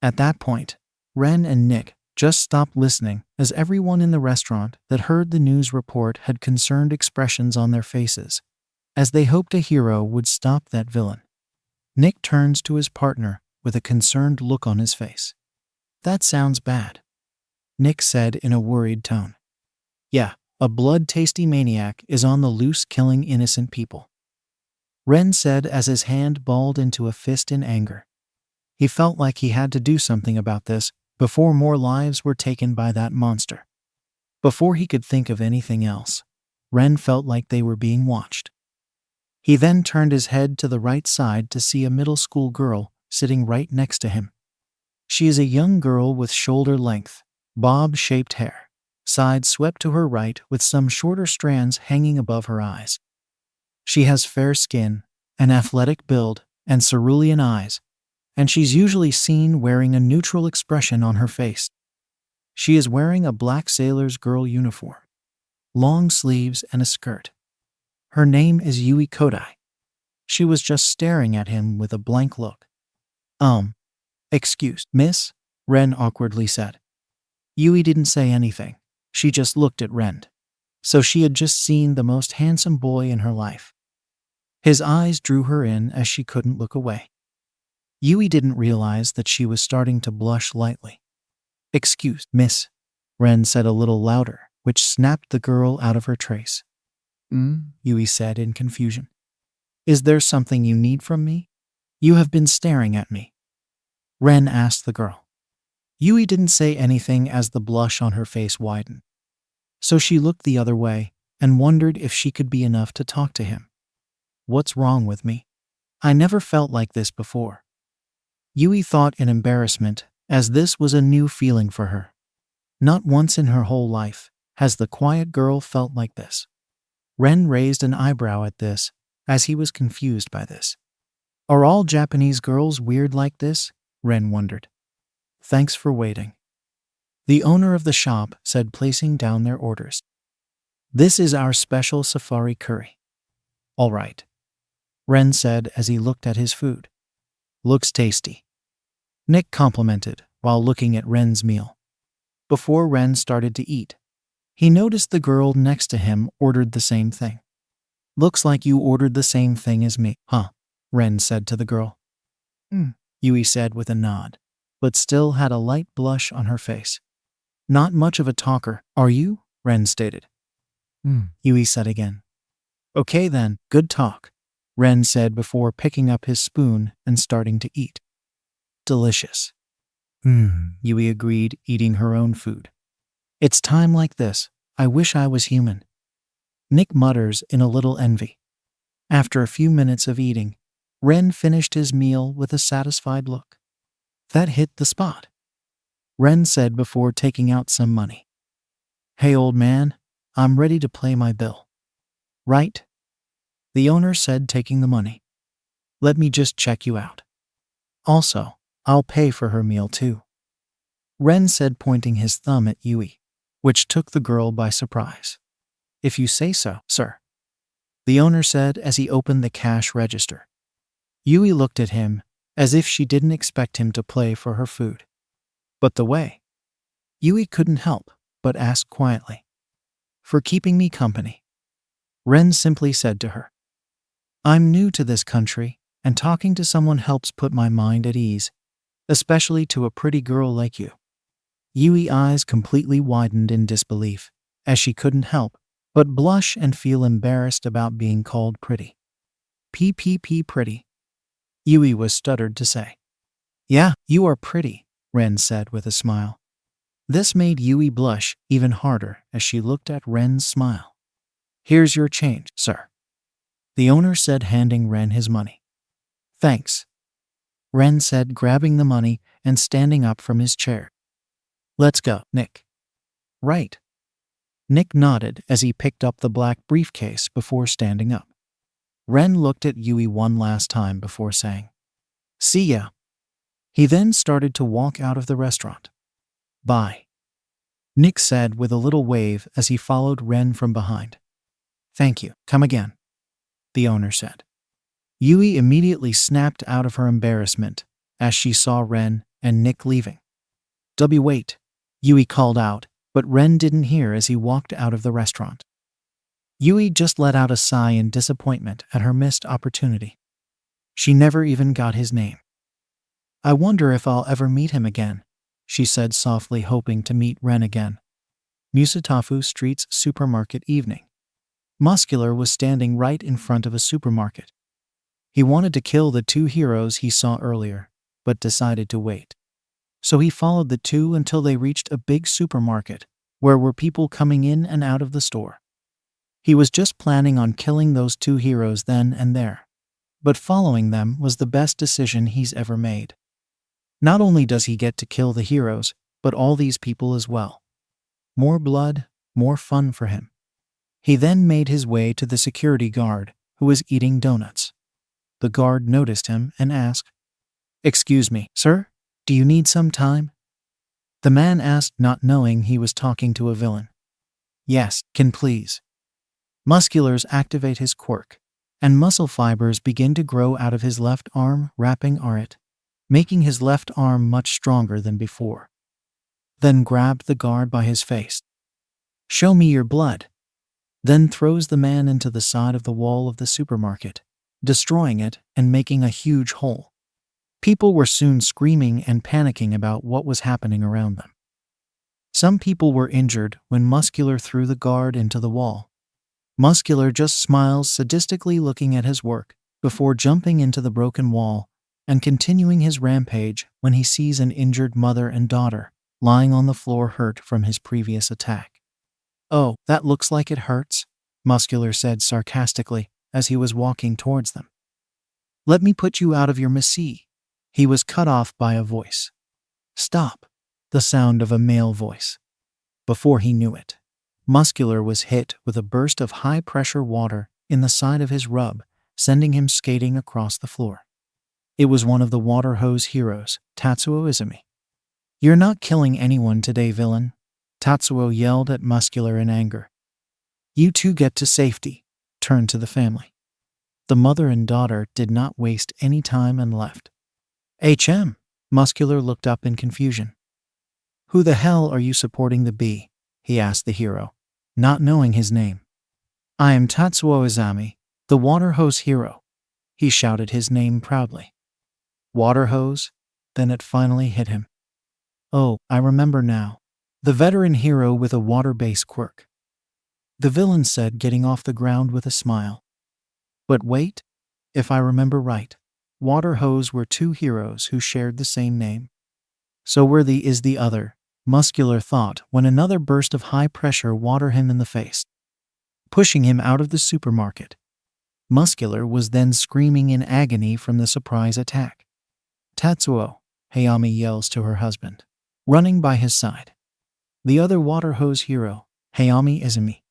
At that point, Ren and Nick just stopped listening, as everyone in the restaurant that heard the news report had concerned expressions on their faces, as they hoped a hero would stop that villain. Nick turns to his partner with a concerned look on his face. That sounds bad, Nick said in a worried tone. Yeah, a blood-tasty maniac is on the loose, killing innocent people, Ren said as his hand balled into a fist in anger. He felt like he had to do something about this before more lives were taken by that monster. Before he could think of anything else, Ren felt like they were being watched. He then turned his head to the right side to see a middle school girl sitting right next to him. She is a young girl with shoulder-length, bob-shaped hair, sides swept to her right with some shorter strands hanging above her eyes. She has fair skin, an athletic build, and cerulean eyes, and she's usually seen wearing a neutral expression on her face. She is wearing a black sailor's girl uniform, long sleeves and a skirt. Her name is Yui Kodai. She was just staring at him with a blank look. Excuse, miss? Ren awkwardly said. Yui didn't say anything. She just looked at Ren. So she had just seen the most handsome boy in her life. His eyes drew her in as she couldn't look away. Yui didn't realize that she was starting to blush lightly. Excuse, miss, Ren said a little louder, which snapped the girl out of her trace. Yui said in confusion. Is there something you need from me? You have been staring at me. Ren asked the girl. Yui didn't say anything as the blush on her face widened. So she looked the other way and wondered if she could be enough to talk to him. What's wrong with me? I never felt like this before. Yui thought in embarrassment, as this was a new feeling for her. Not once in her whole life has the quiet girl felt like this. Ren raised an eyebrow at this, as he was confused by this. Are all Japanese girls weird like this? Ren wondered. Thanks for waiting. The owner of the shop said, placing down their orders. This is our special safari curry. All right, Ren said as he looked at his food. Looks tasty. Nick complimented while looking at Ren's meal. Before Ren started to eat, he noticed the girl next to him ordered the same thing. Looks like you ordered the same thing as me, huh? Ren said to the girl. Yui said with a nod, but still had a light blush on her face. Not much of a talker, are you? Ren stated. Yui said again. Okay then, good talk, Ren said before picking up his spoon and starting to eat. Delicious. Yui agreed, eating her own food. It's time like this. I wish I was human. Nick mutters in a little envy. After a few minutes of eating, Ren finished his meal with a satisfied look. That hit the spot, Ren said before taking out some money. Hey old man, I'm ready to pay my bill. Right? The owner said, taking the money. Let me just check you out. Also, I'll pay for her meal too, Ren said, pointing his thumb at Yui, which took the girl by surprise. If you say so, sir, the owner said as he opened the cash register. Yui looked at him as if she didn't expect him to pay for her food. But the way, Yui couldn't help but ask quietly. For keeping me company, Ren simply said to her. I'm new to this country, and talking to someone helps put my mind at ease, especially to a pretty girl like you. Yui's eyes completely widened in disbelief, as she couldn't help but blush and feel embarrassed about being called pretty. Pretty, Yui was stuttered to say. Yeah, you are pretty, Ren said with a smile. This made Yui blush even harder as she looked at Ren's smile. Here's your change, sir, the owner said, handing Ren his money. Thanks, Ren said, grabbing the money and standing up from his chair. Let's go, Nick. Right. Nick nodded as he picked up the black briefcase before standing up. Ren looked at Yui one last time before saying, See ya. He then started to walk out of the restaurant. Bye, Nick said with a little wave as he followed Ren from behind. Thank you, come again, the owner said. Yui immediately snapped out of her embarrassment as she saw Ren and Nick leaving. Wait, Yui called out, but Ren didn't hear as he walked out of the restaurant. Yui just let out a sigh in disappointment at her missed opportunity. She never even got his name. I wonder if I'll ever meet him again, she said softly, hoping to meet Ren again. Musatafu Street's supermarket evening. Muscular was standing right in front of a supermarket. He wanted to kill the two heroes he saw earlier, but decided to wait. So he followed the two until they reached a big supermarket, where were people coming in and out of the store. He was just planning on killing those two heroes then and there. But following them was the best decision he's ever made. Not only does he get to kill the heroes, but all these people as well. More blood, more fun for him. He then made his way to the security guard, who was eating donuts. The guard noticed him and asked, Excuse me, sir, do you need some time? The man asked, not knowing he was talking to a villain. Yes, can please. Musculars activate his quirk, and muscle fibers begin to grow out of his left arm, wrapping it, making his left arm much stronger than before. Then grabbed the guard by his face. Show me your blood. Then throws the man into the side of the wall of the supermarket, destroying it and making a huge hole. People were soon screaming and panicking about what was happening around them. Some people were injured when Muscular threw the guard into the wall. Muscular just smiles sadistically looking at his work before jumping into the broken wall and continuing his rampage when he sees an injured mother and daughter lying on the floor hurt from his previous attack. "Oh, that looks like it hurts," Muscular said sarcastically as he was walking towards them. "Let me put you out of your misery." He was cut off by a voice. "Stop!" The sound of a male voice. Before he knew it, Muscular was hit with a burst of high-pressure water in the side of his rub, sending him skating across the floor. It was one of the water hose heroes, Tatsuo Izumi. "You're not killing anyone today, villain," Tatsuo yelled at Muscular in anger. "You two get to safety," turned to the family. The mother and daughter did not waste any time and left. "HM," Muscular looked up in confusion. "Who the hell are you supporting to be?" he asked the hero, not knowing his name. "I am Tatsuo Izumi, the water hose hero." He shouted his name proudly. Water hose? Then it finally hit him. "Oh, I remember now. The veteran hero with a water-based quirk," the villain said, getting off the ground with a smile. "But wait, if I remember right, water hose were two heroes who shared the same name. So worthy is the other," Muscular thought when another burst of high-pressure water him in the face, pushing him out of the supermarket. Muscular was then screaming in agony from the surprise attack. "Tatsuo," Hayami yells to her husband, running by his side. "The other water hose hero, Hayami Izumi.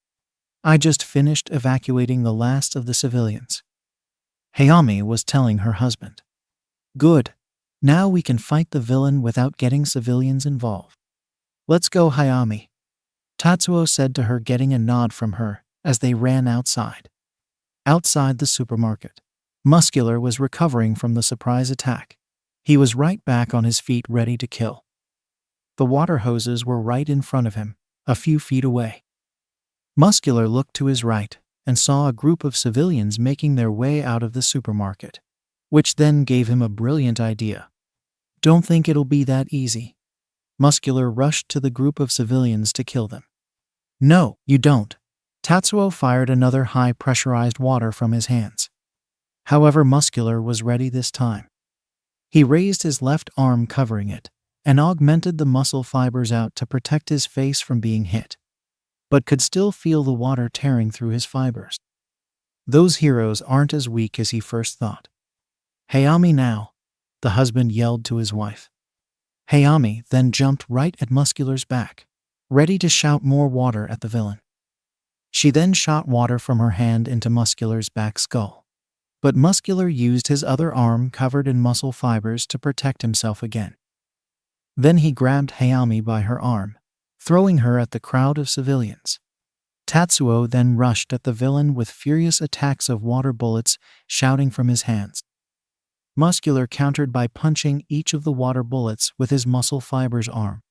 I just finished evacuating the last of the civilians." Hayami was telling her husband. "Good. Now we can fight the villain without getting civilians involved. Let's go, Hayami," Tatsuo said to her, getting a nod from her as they ran outside. Outside the supermarket, Muscular was recovering from the surprise attack. He was right back on his feet, ready to kill. The water hoses were right in front of him, a few feet away. Muscular looked to his right and saw a group of civilians making their way out of the supermarket, which then gave him a brilliant idea. "Don't think it'll be that easy." Muscular rushed to the group of civilians to kill them. "No, you don't." Tatsuo fired another high-pressurized water from his hands. However, Muscular was ready this time. He raised his left arm, covering it, and augmented the muscle fibers out to protect his face from being hit, but could still feel the water tearing through his fibers. Those heroes aren't as weak as he first thought. "Hayami now," the husband yelled to his wife. Hayami then jumped right at Muscular's back, ready to shout more water at the villain. She then shot water from her hand into Muscular's back skull, but Muscular used his other arm covered in muscle fibers to protect himself again. Then he grabbed Hayami by her arm, throwing her at the crowd of civilians. Tatsuo then rushed at the villain with furious attacks of water bullets shouting from his hands. Muscular countered by punching each of the water bullets with his muscle fibers arm.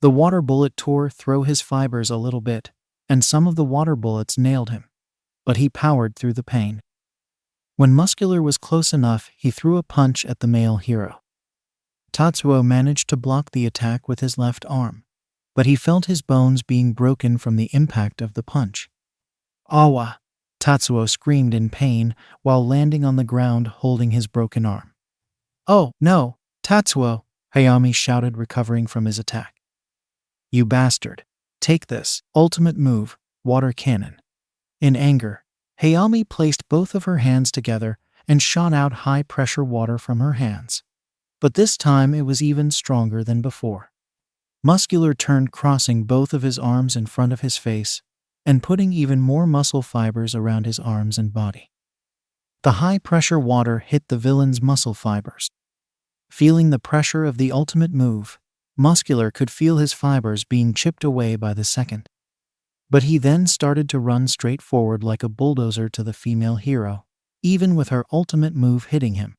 The water bullet tore through his fibers a little bit, and some of the water bullets nailed him, but he powered through the pain. When Muscular was close enough, he threw a punch at the male hero. Tatsuo managed to block the attack with his left arm, but he felt his bones being broken from the impact of the punch. "Awa!" Tatsuo screamed in pain while landing on the ground holding his broken arm. "Oh, no, Tatsuo!" Hayami shouted, recovering from his attack. "You bastard! Take this ultimate move, water cannon." In anger, Hayami placed both of her hands together and shot out high-pressure water from her hands. But this time it was even stronger than before. Muscular turned, crossing both of his arms in front of his face and putting even more muscle fibers around his arms and body. The high-pressure water hit the villain's muscle fibers. Feeling the pressure of the ultimate move, Muscular could feel his fibers being chipped away by the second. But he then started to run straight forward like a bulldozer to the female hero, even with her ultimate move hitting him.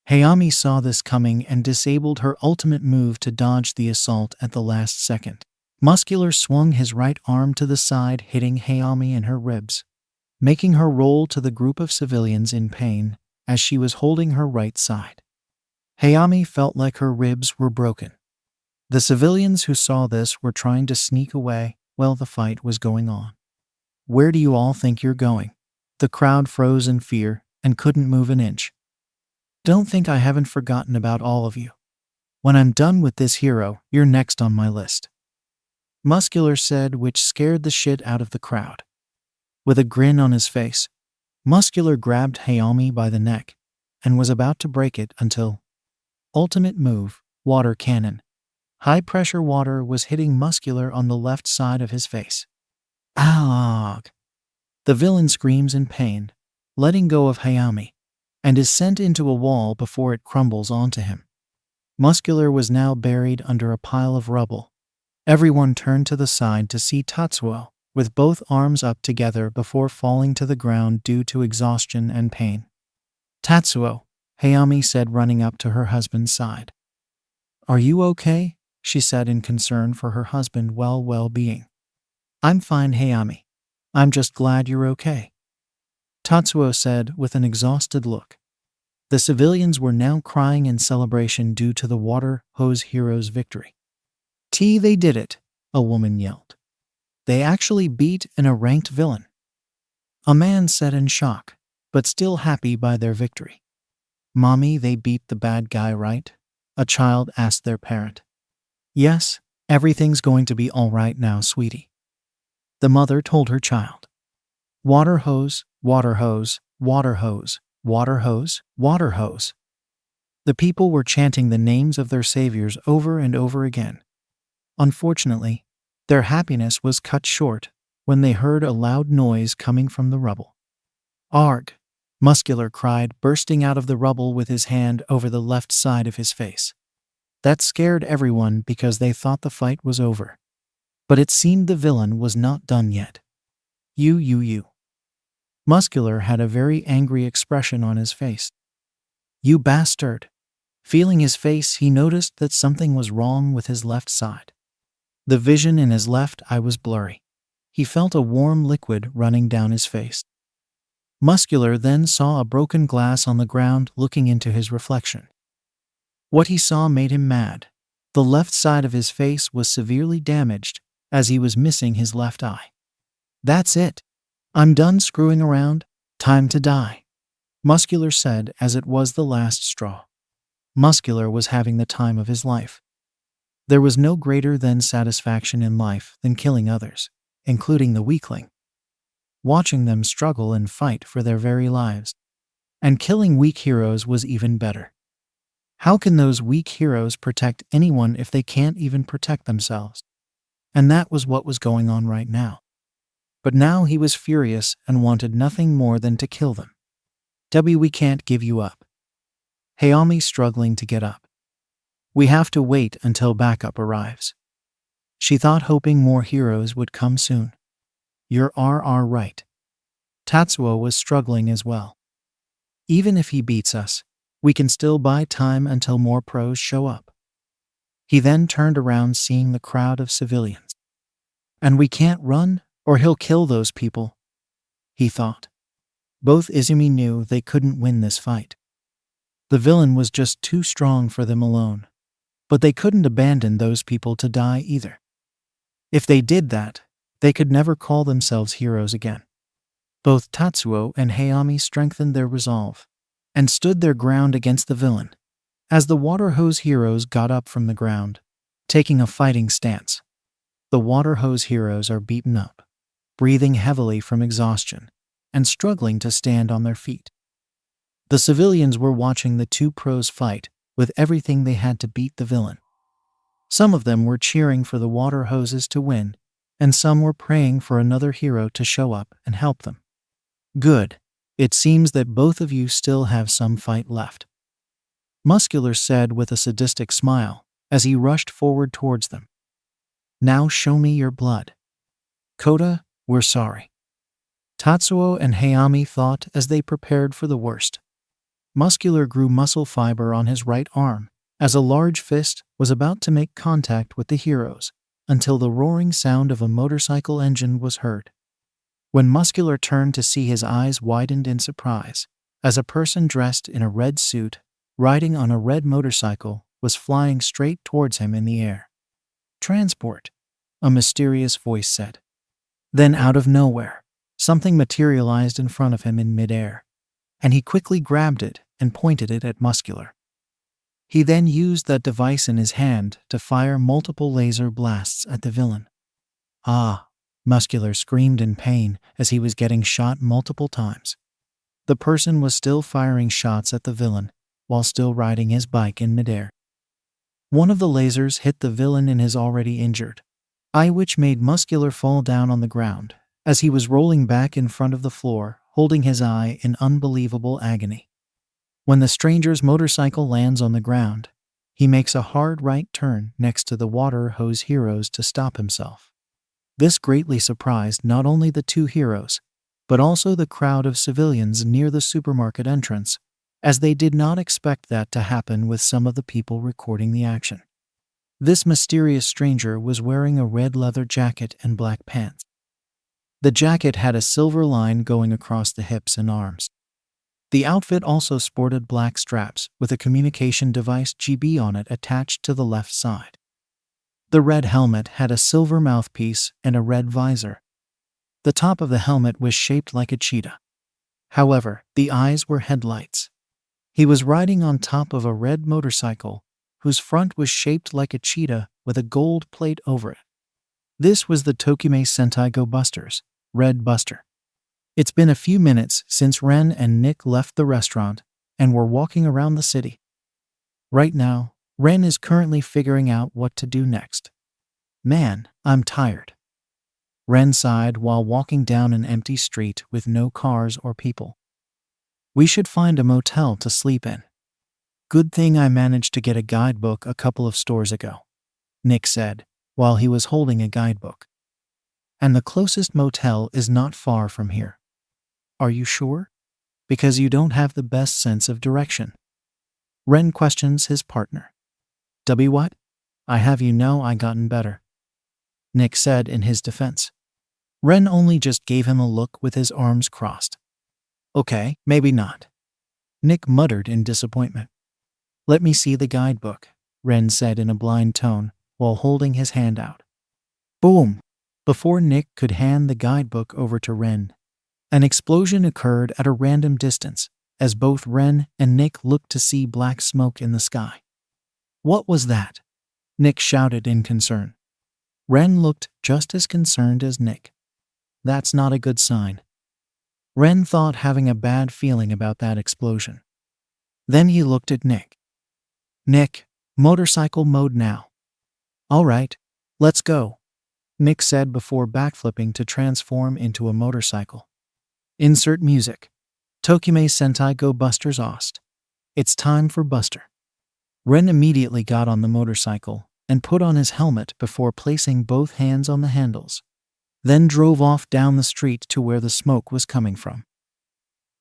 Hayami saw this coming and disabled her ultimate move to dodge the assault at the last second. Muscular swung his right arm to the side, hitting Hayami in her ribs, making her roll to the group of civilians in pain as she was holding her right side. Hayami felt like her ribs were broken. The civilians who saw this were trying to sneak away while the fight was going on. Where do you all think you're going? The crowd froze in fear and couldn't move an inch. Don't think I haven't forgotten about all of you. When I'm done with this hero, you're next on my list. Muscular said, which scared the shit out of the crowd. With a grin on his face, Muscular grabbed Hayami by the neck and was about to break it until ultimate move, water cannon. High-pressure water was hitting Muscular on the left side of his face. Ow! The villain screams in pain, letting go of Hayami, and is sent into a wall before it crumbles onto him. Muscular was now buried under a pile of rubble. Everyone turned to the side to see Tatsuo, with both arms up together before falling to the ground due to exhaustion and pain. Tatsuo, Hayami said, running up to her husband's side. Are you okay? She said in concern for her husband's well-being. I'm fine, Hayami. I'm just glad you're okay, Tatsuo said with an exhausted look. The civilians were now crying in celebration due to the water hose hero's victory. They did it, a woman yelled. They actually beat a ranked villain. A man said in shock, but still happy by their victory. Mommy, they beat the bad guy, right? A child asked their parent. Yes, everything's going to be all right now, sweetie, the mother told her child. Water hose, water hose, water hose, water hose, water hose. The people were chanting the names of their saviors over and over again. Unfortunately, their happiness was cut short when they heard a loud noise coming from the rubble. Arg! Muscular cried, bursting out of the rubble with his hand over the left side of his face. That scared everyone because they thought the fight was over. But it seemed the villain was not done yet. You. Muscular had a very angry expression on his face. You bastard! Feeling his face, he noticed that something was wrong with his left side. The vision in his left eye was blurry. He felt a warm liquid running down his face. Muscular then saw a broken glass on the ground looking into his reflection. What he saw made him mad. The left side of his face was severely damaged, as he was missing his left eye. That's it. I'm done screwing around. Time to die, Muscular said, as it was the last straw. Muscular was having the time of his life. There was no greater than satisfaction in life than killing others, including the weakling. Watching them struggle and fight for their very lives. And killing weak heroes was even better. How can those weak heroes protect anyone if they can't even protect themselves? And that was what was going on right now. But now he was furious and wanted nothing more than to kill them. We can't give you up. Hayami struggling to get up. We have to wait until backup arrives. She thought, hoping more heroes would come soon. You're right. Tatsuo was struggling as well. Even if he beats us, we can still buy time until more pros show up. He then turned around, seeing the crowd of civilians. And we can't run, or he'll kill those people, he thought. Both Izumi knew they couldn't win this fight. The villain was just too strong for them alone. But they couldn't abandon those people to die either. If they did that, they could never call themselves heroes again. Both Tatsuo and Hayami strengthened their resolve and stood their ground against the villain, as the water hose heroes got up from the ground, taking a fighting stance. The water hose heroes are beaten up, breathing heavily from exhaustion, and struggling to stand on their feet. The civilians were watching the two pros fight with everything they had to beat the villain. Some of them were cheering for the water hoses to win, and some were praying for another hero to show up and help them. Good. It seems that both of you still have some fight left, Muscular said with a sadistic smile as he rushed forward towards them. Now show me your blood. Kota, we're sorry, Tatsuo and Hayami thought as they prepared for the worst. Muscular grew muscle fiber on his right arm as a large fist was about to make contact with the heroes until the roaring sound of a motorcycle engine was heard. When Muscular turned to see, his eyes widened in surprise as a person dressed in a red suit, riding on a red motorcycle, was flying straight towards him in the air. Transport, a mysterious voice said. Then out of nowhere, Something materialized in front of him in midair, and he quickly grabbed it and pointed it at Muscular. He then used that device in his hand to fire multiple laser blasts at the villain. Ah! Muscular screamed in pain as he was getting shot multiple times. The person was still firing shots at the villain while still riding his bike in midair. One of the lasers hit the villain in his already injured eye, which made Muscular fall down on the ground as he was rolling back in front of the floor, holding his eye in unbelievable agony. When the stranger's motorcycle lands on the ground, he makes a hard right turn next to the water hose heroes to stop himself. This greatly surprised not only the two heroes, but also the crowd of civilians near the supermarket entrance, as they did not expect that to happen with some of the people recording the action. This mysterious stranger was wearing a red leather jacket and black pants. The jacket had a silver line going across the hips and arms. The outfit also sported black straps with a communication device GB on it attached to the left side. The red helmet had a silver mouthpiece and a red visor. The top of the helmet was shaped like a cheetah. However, the eyes were headlights. He was riding on top of a red motorcycle whose front was shaped like a cheetah with a gold plate over it. This was the Tokime Sentai Go Busters, Red Buster. It's been a few minutes since Ren and Nick left the restaurant and were walking around the city. Right now, Ren is currently figuring out what to do next. Man, I'm tired. Ren sighed while walking down an empty street with no cars or people. We should find a motel to sleep in. Good thing I managed to get a guidebook a couple of stores ago, Nick said, while he was holding a guidebook. And the closest motel is not far from here. Are you sure? Because you don't have the best sense of direction. Ren questions his partner. What? I have you know I gotten better, Nick said in his defense. Ren only just gave him a look with his arms crossed. Okay, maybe not, Nick muttered in disappointment. Let me see the guidebook, Ren said in a blind tone while holding his hand out. Boom! Before Nick could hand the guidebook over to Ren, an explosion occurred at a random distance as both Ren and Nick looked to see black smoke in the sky. What was that? Nick shouted in concern. Ren looked just as concerned as Nick. That's not a good sign. Ren thought, having a bad feeling about that explosion. Then he looked at Nick. Nick, motorcycle mode now. All right, let's go, Nick said before backflipping to transform into a motorcycle. Insert music. Tokime Sentai Go Busters Ost. It's time for Buster. Ren immediately got on the motorcycle and put on his helmet before placing both hands on the handles, then drove off down the street to where the smoke was coming from.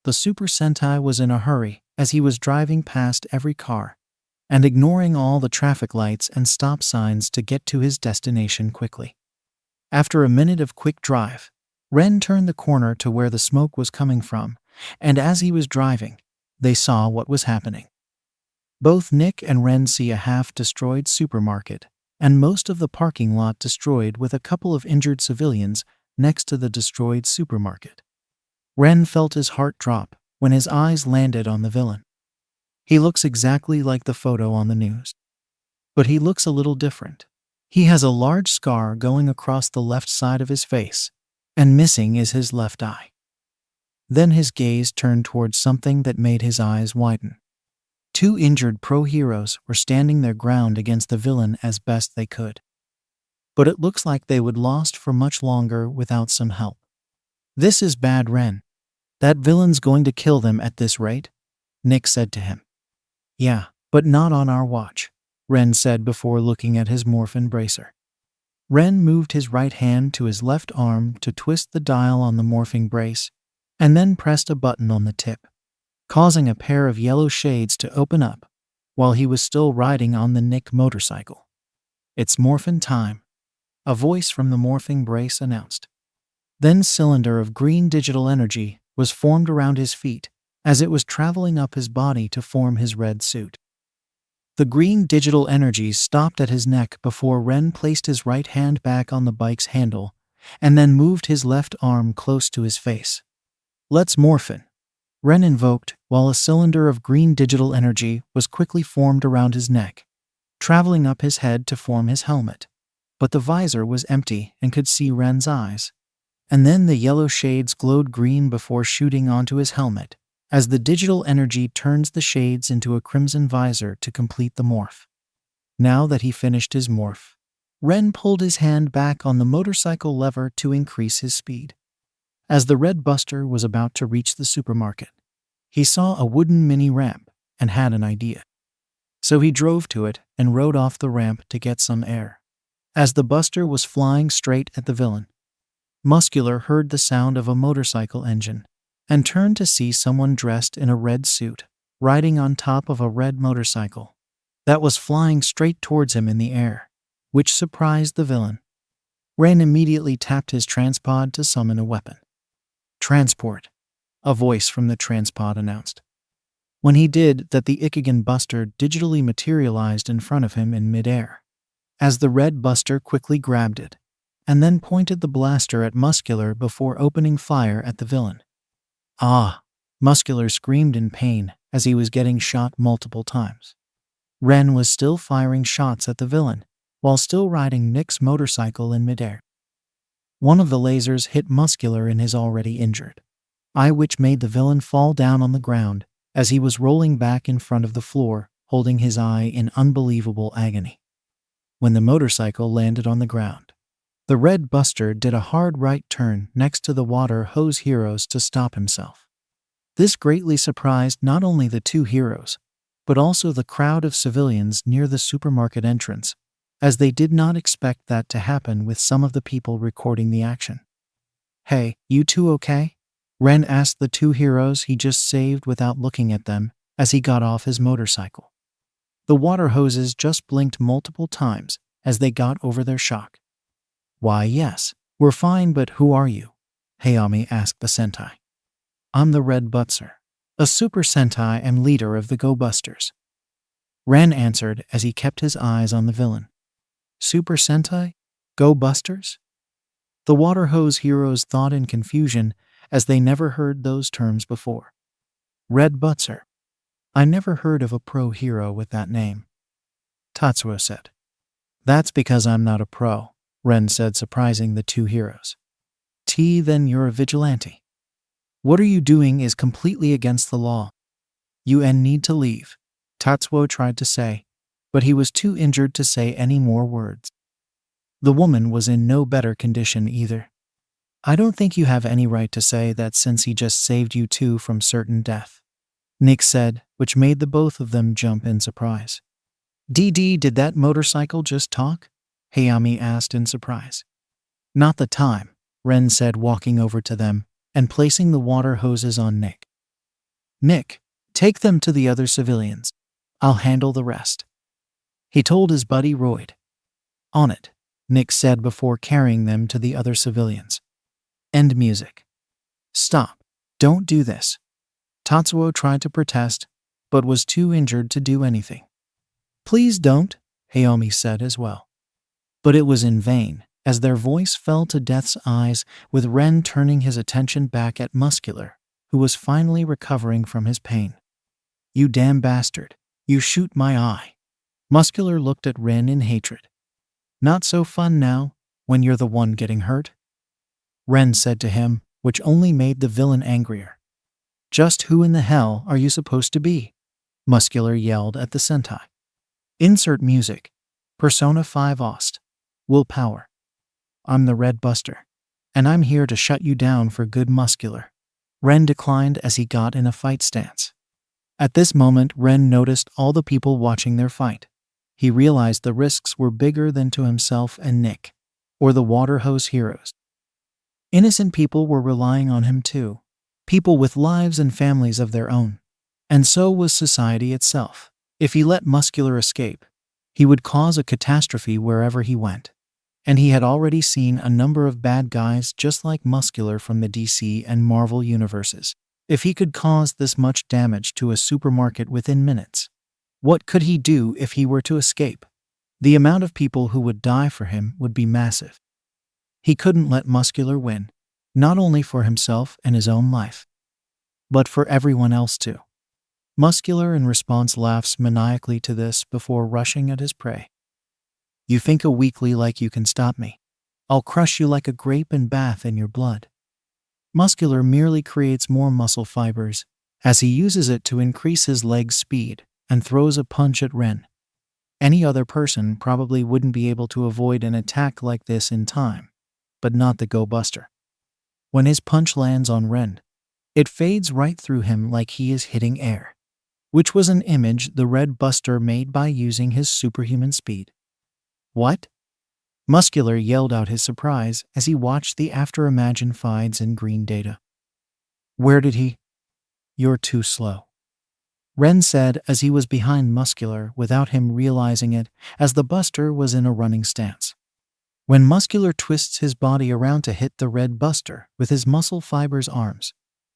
The Super Sentai was in a hurry as he was driving past every car and ignoring all the traffic lights and stop signs to get to his destination quickly. After a minute of quick drive, Ren turned the corner to where the smoke was coming from, and as he was driving, they saw what was happening. Both Nick and Ren see a half-destroyed supermarket and most of the parking lot destroyed with a couple of injured civilians next to the destroyed supermarket. Ren felt his heart drop when his eyes landed on the villain. He looks exactly like the photo on the news. But he looks a little different. He has a large scar going across the left side of his face, and missing is his left eye. Then his gaze turned towards something that made his eyes widen. Two injured pro-heroes were standing their ground against the villain as best they could. But it looks like they would last for much longer without some help. This is bad, Ren. That villain's going to kill them at this rate, Nick said to him. Yeah, but not on our watch, Ren said before looking at his morphin bracer. Ren moved his right hand to his left arm to twist the dial on the morphing brace, and then pressed a button on the tip, causing a pair of yellow shades to open up while he was still riding on the Nick motorcycle. It's morphin time, a voice from the morphing brace announced. Then a cylinder of green digital energy was formed around his feet as it was traveling up his body to form his red suit. The green digital energies stopped at his neck before Ren placed his right hand back on the bike's handle and then moved his left arm close to his face. "Let's morphin," Ren invoked, while a cylinder of green digital energy was quickly formed around his neck, traveling up his head to form his helmet. But the visor was empty and could see Ren's eyes. And then the yellow shades glowed green before shooting onto his helmet, as the digital energy turns the shades into a crimson visor to complete the morph. Now that he finished his morph, Ren pulled his hand back on the motorcycle lever to increase his speed. As the Red Buster was about to reach the supermarket, he saw a wooden mini ramp and had an idea. So he drove to it and rode off the ramp to get some air. As the Buster was flying straight at the villain, Muscular heard the sound of a motorcycle engine and turned to see someone dressed in a red suit, riding on top of a red motorcycle that was flying straight towards him in the air, which surprised the villain. Ren immediately tapped his transpod to summon a weapon. "Transport," a voice from the transpod announced. When he did that, the Ichigan Buster digitally materialized in front of him in midair, as the Red Buster quickly grabbed it and then pointed the blaster at Muscular before opening fire at the villain. "Ah!" Muscular screamed in pain as he was getting shot multiple times. Ren was still firing shots at the villain while still riding Nick's motorcycle in midair. One of the lasers hit Muscular in his already injured eye, which made the villain fall down on the ground as he was rolling back in front of the floor, holding his eye in unbelievable agony. When the motorcycle landed on the ground, the Red Buster did a hard right turn next to the water hose heroes to stop himself. This greatly surprised not only the two heroes, but also the crowd of civilians near the supermarket entrance, as they did not expect that to happen with some of the people recording the action. "Hey, you two okay?" Ren asked the two heroes he just saved without looking at them as he got off his motorcycle. The water hoses just blinked multiple times as they got over their shock. "Why, yes, we're fine, but who are you?" Hayami asked the Sentai. "I'm the Red Buster, a Super Sentai and leader of the Go Busters," Ren answered as he kept his eyes on the villain. "Super Sentai? Go Busters?" The water hose heroes thought in confusion as they never heard those terms before. "Red Buster? I never heard of a pro hero with that name," Tatsuo said. "That's because I'm not a pro," Ren said, surprising the two heroes. "Then you're a vigilante. What are you doing is completely against the law. You need to leave," Tatsuo tried to say, but he was too injured to say any more words. The woman was in no better condition either. "I don't think you have any right to say that since he just saved you two from certain death," Nick said, which made the both of them jump in surprise. Did that motorcycle just talk?" Hayami asked in surprise. "Not the time," Ren said, walking over to them and placing the water hoses on Nick. "Nick, take them to the other civilians. I'll handle the rest," he told his buddy Royd. "On it," Nick said before carrying them to the other civilians. End music. "Stop. Don't do this." Tatsuo tried to protest, but was too injured to do anything. "Please don't," Hayami said as well. But it was in vain, as their voice fell to death's eyes, with Ren turning his attention back at Muscular, who was finally recovering from his pain. "You damn bastard. You shoot my eye." Muscular looked at Ren in hatred. "Not so fun now, when you're the one getting hurt," Ren said to him, which only made the villain angrier. "Just who in the hell are you supposed to be?" Muscular yelled at the Sentai. Insert music. Persona 5 Ost. Willpower. "I'm the Red Buster, and I'm here to shut you down for good, Muscular," Ren declined as he got in a fight stance. At this moment, Ren noticed all the people watching their fight. He realized the risks were bigger than to himself and Nick, or the water hose heroes. Innocent people were relying on him too, people with lives and families of their own. And so was society itself. If he let Muscular escape, he would cause a catastrophe wherever he went. And he had already seen a number of bad guys just like Muscular from the DC and Marvel universes. If he could cause this much damage to a supermarket within minutes, what could he do if he were to escape? The amount of people who would die for him would be massive. He couldn't let Muscular win, not only for himself and his own life, but for everyone else too. Muscular in response laughs maniacally to this before rushing at his prey. You think a weakly like you can stop me? I'll crush you like a grape and bath in your blood. Muscular merely creates more muscle fibers as he uses it to increase his leg's speed and throws a punch at Ren. Any other person probably wouldn't be able to avoid an attack like this in time, but not the Go Buster. When his punch lands on Ren, it fades right through him like he is hitting air, which was an image the Red Buster made by using his superhuman speed. What? Muscular yelled out his surprise as he watched the after-imagined fides in green data. Where did he? You're too slow, Ren said as he was behind Muscular without him realizing it, as the Buster was in a running stance. When Muscular twists his body around to hit the Red Buster with his muscle fibers arms,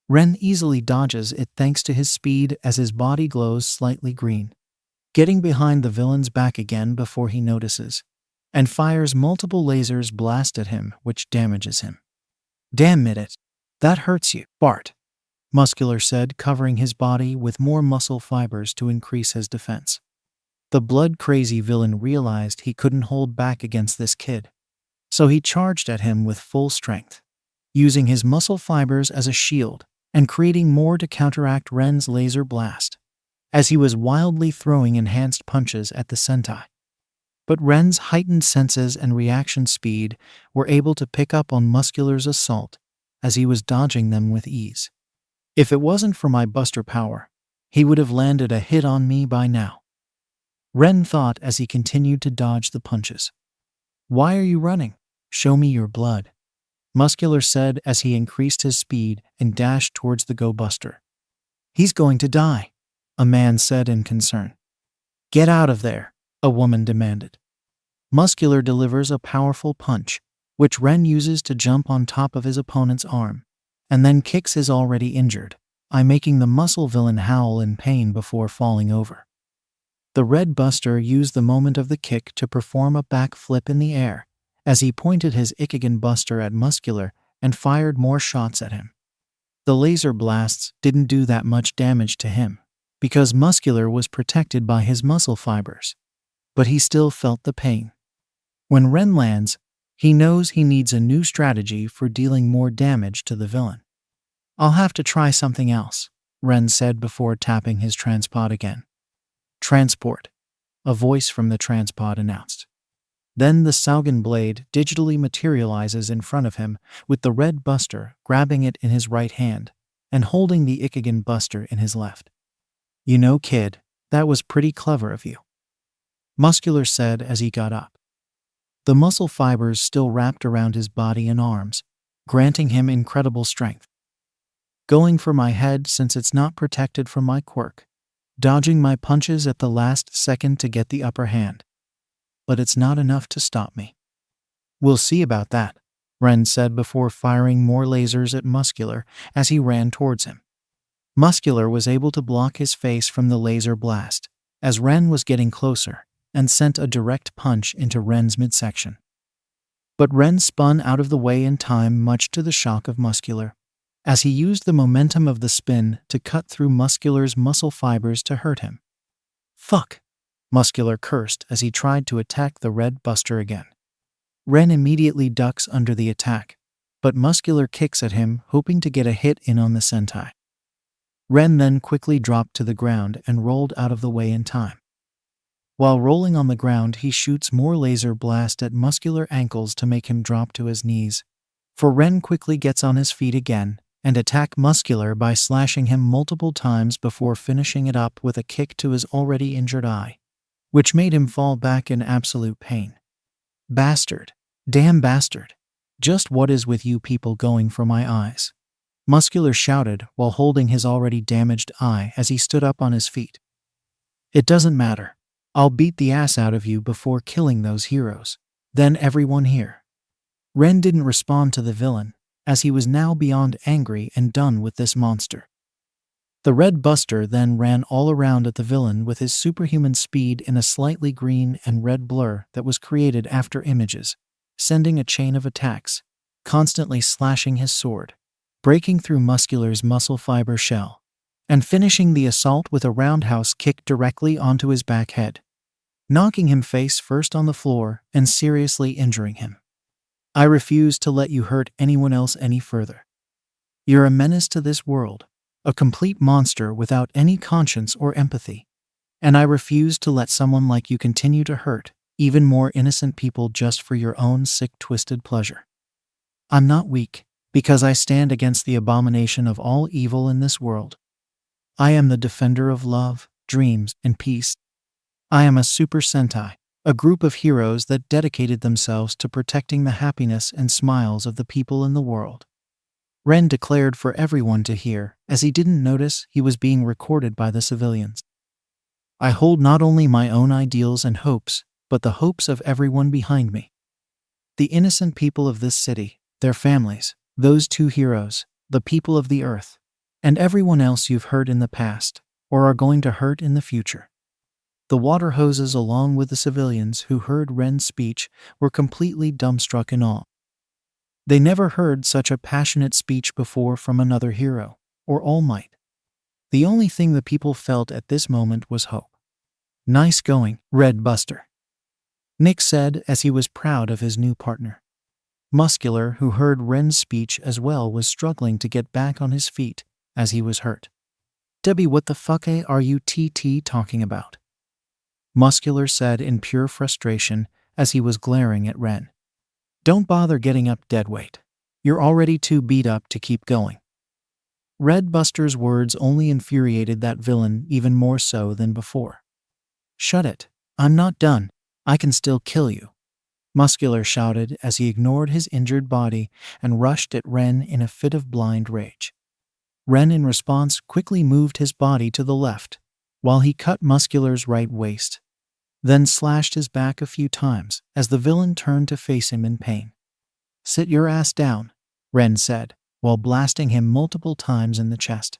Ren easily dodges it thanks to his speed as his body glows slightly green, getting behind the villain's back again before he notices, and fires multiple lasers blast at him, which damages him. Damn it, that hurts you, Bart, Muscular said, covering his body with more muscle fibers to increase his defense. The blood-crazy villain realized he couldn't hold back against this kid, so he charged at him with full strength, using his muscle fibers as a shield and creating more to counteract Ren's laser blast, as he was wildly throwing enhanced punches at the Sentai. But Ren's heightened senses and reaction speed were able to pick up on Muscular's assault as he was dodging them with ease. If it wasn't for my Buster power, he would have landed a hit on me by now, Ren thought as he continued to dodge the punches. Why are you running? Show me your blood, Muscular said as he increased his speed and dashed towards the Go Buster. He's going to die, a man said in concern. Get out of there, a woman demanded. Muscular delivers a powerful punch, which Ren uses to jump on top of his opponent's arm, and then kicks his already injured eye, making the muscle villain howl in pain before falling over. The Red Buster used the moment of the kick to perform a backflip in the air as he pointed his Ichigan Buster at Muscular and fired more shots at him. The laser blasts didn't do that much damage to him because Muscular was protected by his muscle fibers, but he still felt the pain. When Ren lands, he knows he needs a new strategy for dealing more damage to the villain. I'll have to try something else, Ren said before tapping his transpod again. Transport, a voice from the transpod announced. Then the Saugen blade digitally materializes in front of him with the Red Buster grabbing it in his right hand and holding the Ichigan Buster in his left. You know, kid, that was pretty clever of you, Muscular said as he got up. The muscle fibers still wrapped around his body and arms, granting him incredible strength. Going for my head since it's not protected from my quirk, dodging my punches at the last second to get the upper hand. But it's not enough to stop me. We'll see about that, Ren said before firing more lasers at Muscular as he ran towards him. Muscular was able to block his face from the laser blast as Ren was getting closer and sent a direct punch into Ren's midsection. But Ren spun out of the way in time, much to the shock of Muscular, as he used the momentum of the spin to cut through Muscular's muscle fibers to hurt him. Fuck, Muscular cursed as he tried to attack the Red Buster again. Ren immediately ducks under the attack, but Muscular kicks at him, hoping to get a hit in on the Sentai. Ren then quickly dropped to the ground and rolled out of the way in time. While rolling on the ground, he shoots more laser blast at Muscular ankles to make him drop to his knees, for Ren quickly gets on his feet again and attack Muscular by slashing him multiple times before finishing it up with a kick to his already injured eye, which made him fall back in absolute pain. Bastard. Damn bastard. Just what is with you people going for my eyes? Muscular shouted while holding his already damaged eye as he stood up on his feet. It doesn't matter. I'll beat the ass out of you before killing those heroes. Then everyone here. Ren didn't respond to the villain, as he was now beyond angry and done with this monster. The Red Buster then ran all around at the villain with his superhuman speed in a slightly green and red blur that was created after images, sending a chain of attacks, constantly slashing his sword, breaking through Muscular's muscle fiber shell, and finishing the assault with a roundhouse kick directly onto his back head, knocking him face first on the floor and seriously injuring him. I refuse to let you hurt anyone else any further. You're a menace to this world, a complete monster without any conscience or empathy. And I refuse to let someone like you continue to hurt even more innocent people just for your own sick, twisted pleasure. I'm not weak, because I stand against the abomination of all evil in this world. I am the defender of love, dreams, and peace. I am a Super Sentai, a group of heroes that dedicated themselves to protecting the happiness and smiles of the people in the world. Ren declared for everyone to hear, as he didn't notice he was being recorded by the civilians. I hold not only my own ideals and hopes, but the hopes of everyone behind me. The innocent people of this city, their families, those two heroes, the people of the earth, and everyone else you've hurt in the past, or are going to hurt in the future. The water hoses, along with the civilians who heard Ren's speech, were completely dumbstruck in awe. They never heard such a passionate speech before from another hero, or All Might. The only thing the people felt at this moment was hope. "Nice going, Red Buster," Nick said as he was proud of his new partner. Muscular, who heard Ren's speech as well, was struggling to get back on his feet as he was hurt. "Debbie, what the fuck are you talking about?" Muscular said in pure frustration as he was glaring at Ren. "Don't bother getting up, deadweight. You're already too beat up to keep going." Red Buster's words only infuriated that villain even more so than before. "Shut it. I'm not done. I can still kill you," Muscular shouted as he ignored his injured body and rushed at Ren in a fit of blind rage. Ren, in response, quickly moved his body to the left, while he cut Muscular's right waist, then slashed his back a few times as the villain turned to face him in pain. "Sit your ass down," Ren said, while blasting him multiple times in the chest.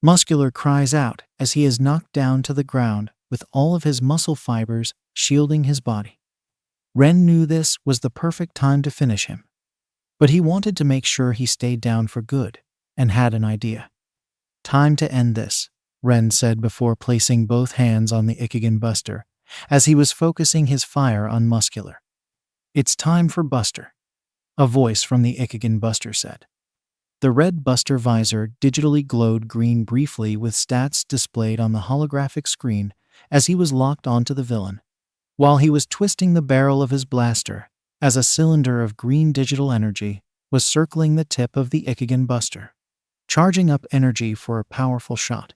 Muscular cries out as he is knocked down to the ground with all of his muscle fibers shielding his body. Ren knew this was the perfect time to finish him, but he wanted to make sure he stayed down for good and had an idea. "Time to end this," Ren said before placing both hands on the Ichigan Buster as he was focusing his fire on Muscular. "It's time for Buster," a voice from the Ichigan Buster said. The red Buster visor digitally glowed green briefly with stats displayed on the holographic screen as he was locked onto the villain, while he was twisting the barrel of his blaster as a cylinder of green digital energy was circling the tip of the Ichigan Buster, charging up energy for a powerful shot.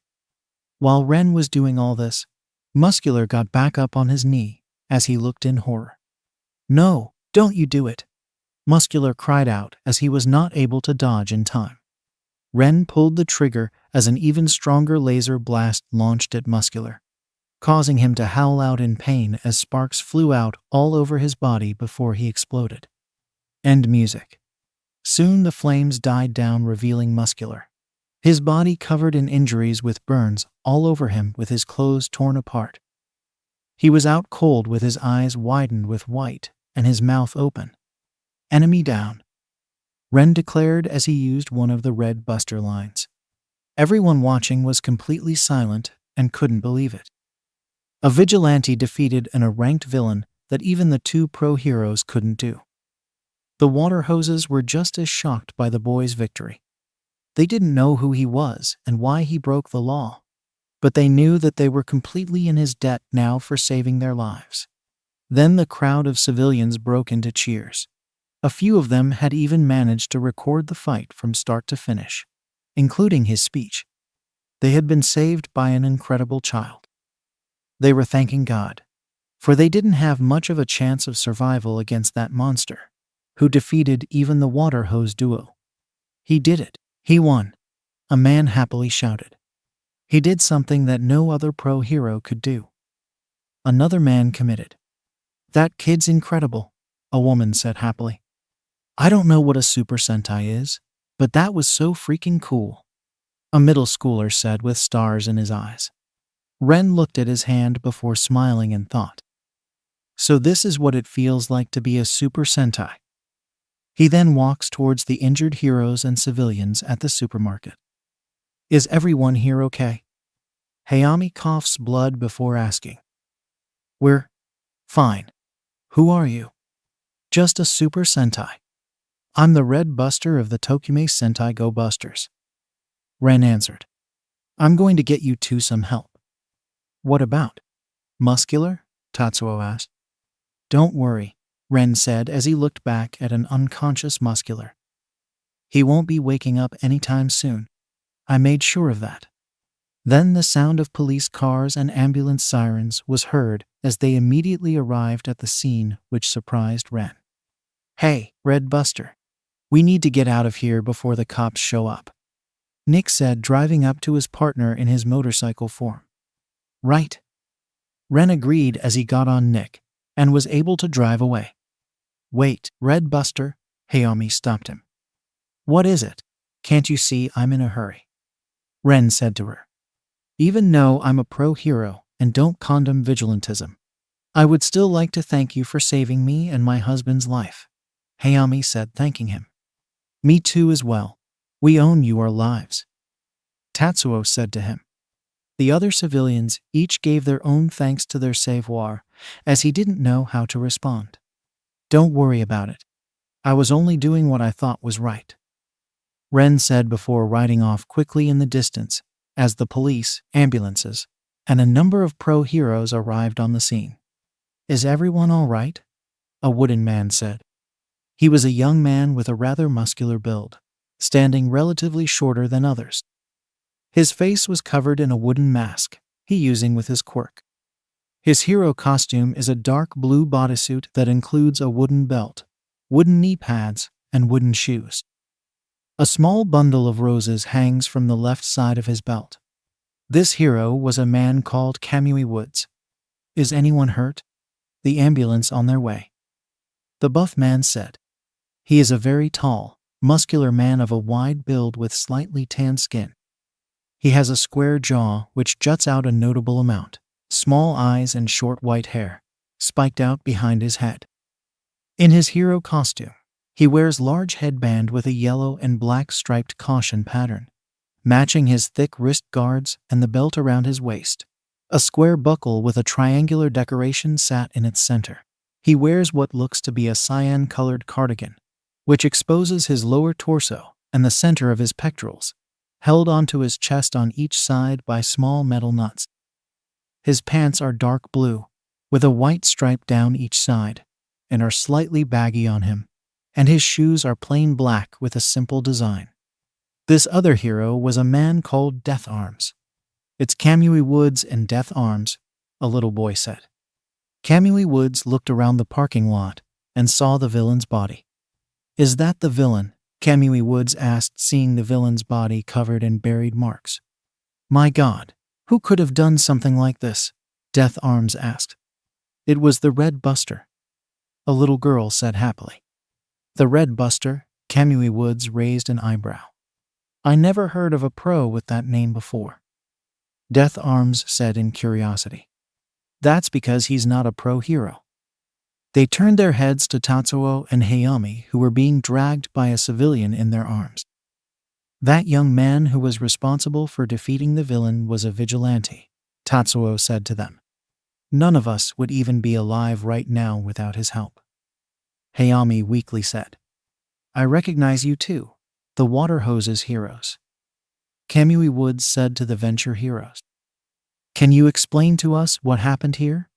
While Ren was doing all this, Muscular got back up on his knee as he looked in horror. "No, don't you do it," Muscular cried out as he was not able to dodge in time. Ren pulled the trigger as an even stronger laser blast launched at Muscular, causing him to howl out in pain as sparks flew out all over his body before he exploded. End music. Soon the flames died down, revealing Muscular, his body covered in injuries with burns all over him with his clothes torn apart. He was out cold with his eyes widened with white and his mouth open. "Enemy down," Ren declared as he used one of the red Buster lines. Everyone watching was completely silent and couldn't believe it. A vigilante defeated a ranked villain that even the two pro heroes couldn't do. The water hoses were just as shocked by the boy's victory. They didn't know who he was and why he broke the law, but they knew that they were completely in his debt now for saving their lives. Then the crowd of civilians broke into cheers. A few of them had even managed to record the fight from start to finish, including his speech. They had been saved by an incredible child. They were thanking God, for they didn't have much of a chance of survival against that monster, who defeated even the water hose duo. "He did it. He won," a man happily shouted. "He did something that no other pro hero could do." Another man committed. "That kid's incredible," a woman said happily. "I don't know what a Super Sentai is, but that was so freaking cool," a middle schooler said with stars in his eyes. Ren looked at his hand before smiling and thought, So this is what it feels like to be a Super Sentai. He then walks towards the injured heroes and civilians at the supermarket. Is everyone here okay? Hayami coughs blood before asking. We're fine. Who are you? Just a Super Sentai. I'm the Red Buster of the Tokume Sentai Go Busters. Ren answered. I'm going to get you two some help. What about? Muscular? Tatsuo asked. Don't worry, Ren said as he looked back at an unconscious Muscular. He won't be waking up anytime soon. I made sure of that. Then the sound of police cars and ambulance sirens was heard as they immediately arrived at the scene, which surprised Ren. Hey, Red Buster. We need to get out of here before the cops show up, Nick said, driving up to his partner in his motorcycle form. Right. Ren agreed as he got on Nick and was able to drive away. Wait, Red Buster, Hayami stopped him. What is it? Can't you see I'm in a hurry? Ren said to her. Even though I'm a pro hero and don't condone vigilantism, I would still like to thank you for saving me and my husband's life, Hayami said, thanking him. Me too as well. We owe you our lives, Tatsuo said to him. The other civilians each gave their own thanks to their savior, as he didn't know how to respond. Don't worry about it. I was only doing what I thought was right, Ren said before riding off quickly in the distance as the police, ambulances, and a number of pro heroes arrived on the scene. Is everyone all right? A wooden man said. He was a young man with a rather muscular build, standing relatively shorter than others. His face was covered in a wooden mask he using with his quirk. His hero costume is a dark blue bodysuit that includes a wooden belt, wooden knee pads, and wooden shoes. A small bundle of roses hangs from the left side of his belt. This hero was a man called Kamui Woods. Is anyone hurt? The ambulance on their way, the buff man said. He is a very tall, muscular man of a wide build with slightly tanned skin. He has a square jaw which juts out a notable amount, small eyes and short white hair, spiked out behind his head. In his hero costume, he wears large headband with a yellow and black striped caution pattern, matching his thick wrist guards and the belt around his waist. A square buckle with a triangular decoration sat in its center. He wears what looks to be a cyan-colored cardigan, which exposes his lower torso and the center of his pectorals, held onto his chest on each side by small metal nuts. His pants are dark blue, with a white stripe down each side, and are slightly baggy on him, and his shoes are plain black with a simple design. This other hero was a man called Death Arms. It's Kamui Woods and Death Arms, a little boy said. Kamui Woods looked around the parking lot and saw the villain's body. Is that the villain? Kamui Woods asked, seeing the villain's body covered in buried marks. My God, who could have done something like this? Death Arms asked. It was the Red Buster, a little girl said happily. The Red Buster? Kamui Woods raised an eyebrow. I never heard of a pro with that name before, Death Arms said in curiosity. That's because he's not a pro hero. They turned their heads to Tatsuo and Hayami, who were being dragged by a civilian in their arms. That young man who was responsible for defeating the villain was a vigilante, Tatsuo said to them. None of us would even be alive right now without his help. Hayami weakly said. I recognize you too, the Water Hoses heroes, Kamui Woods said to the Venture heroes. Can you explain to us what happened here?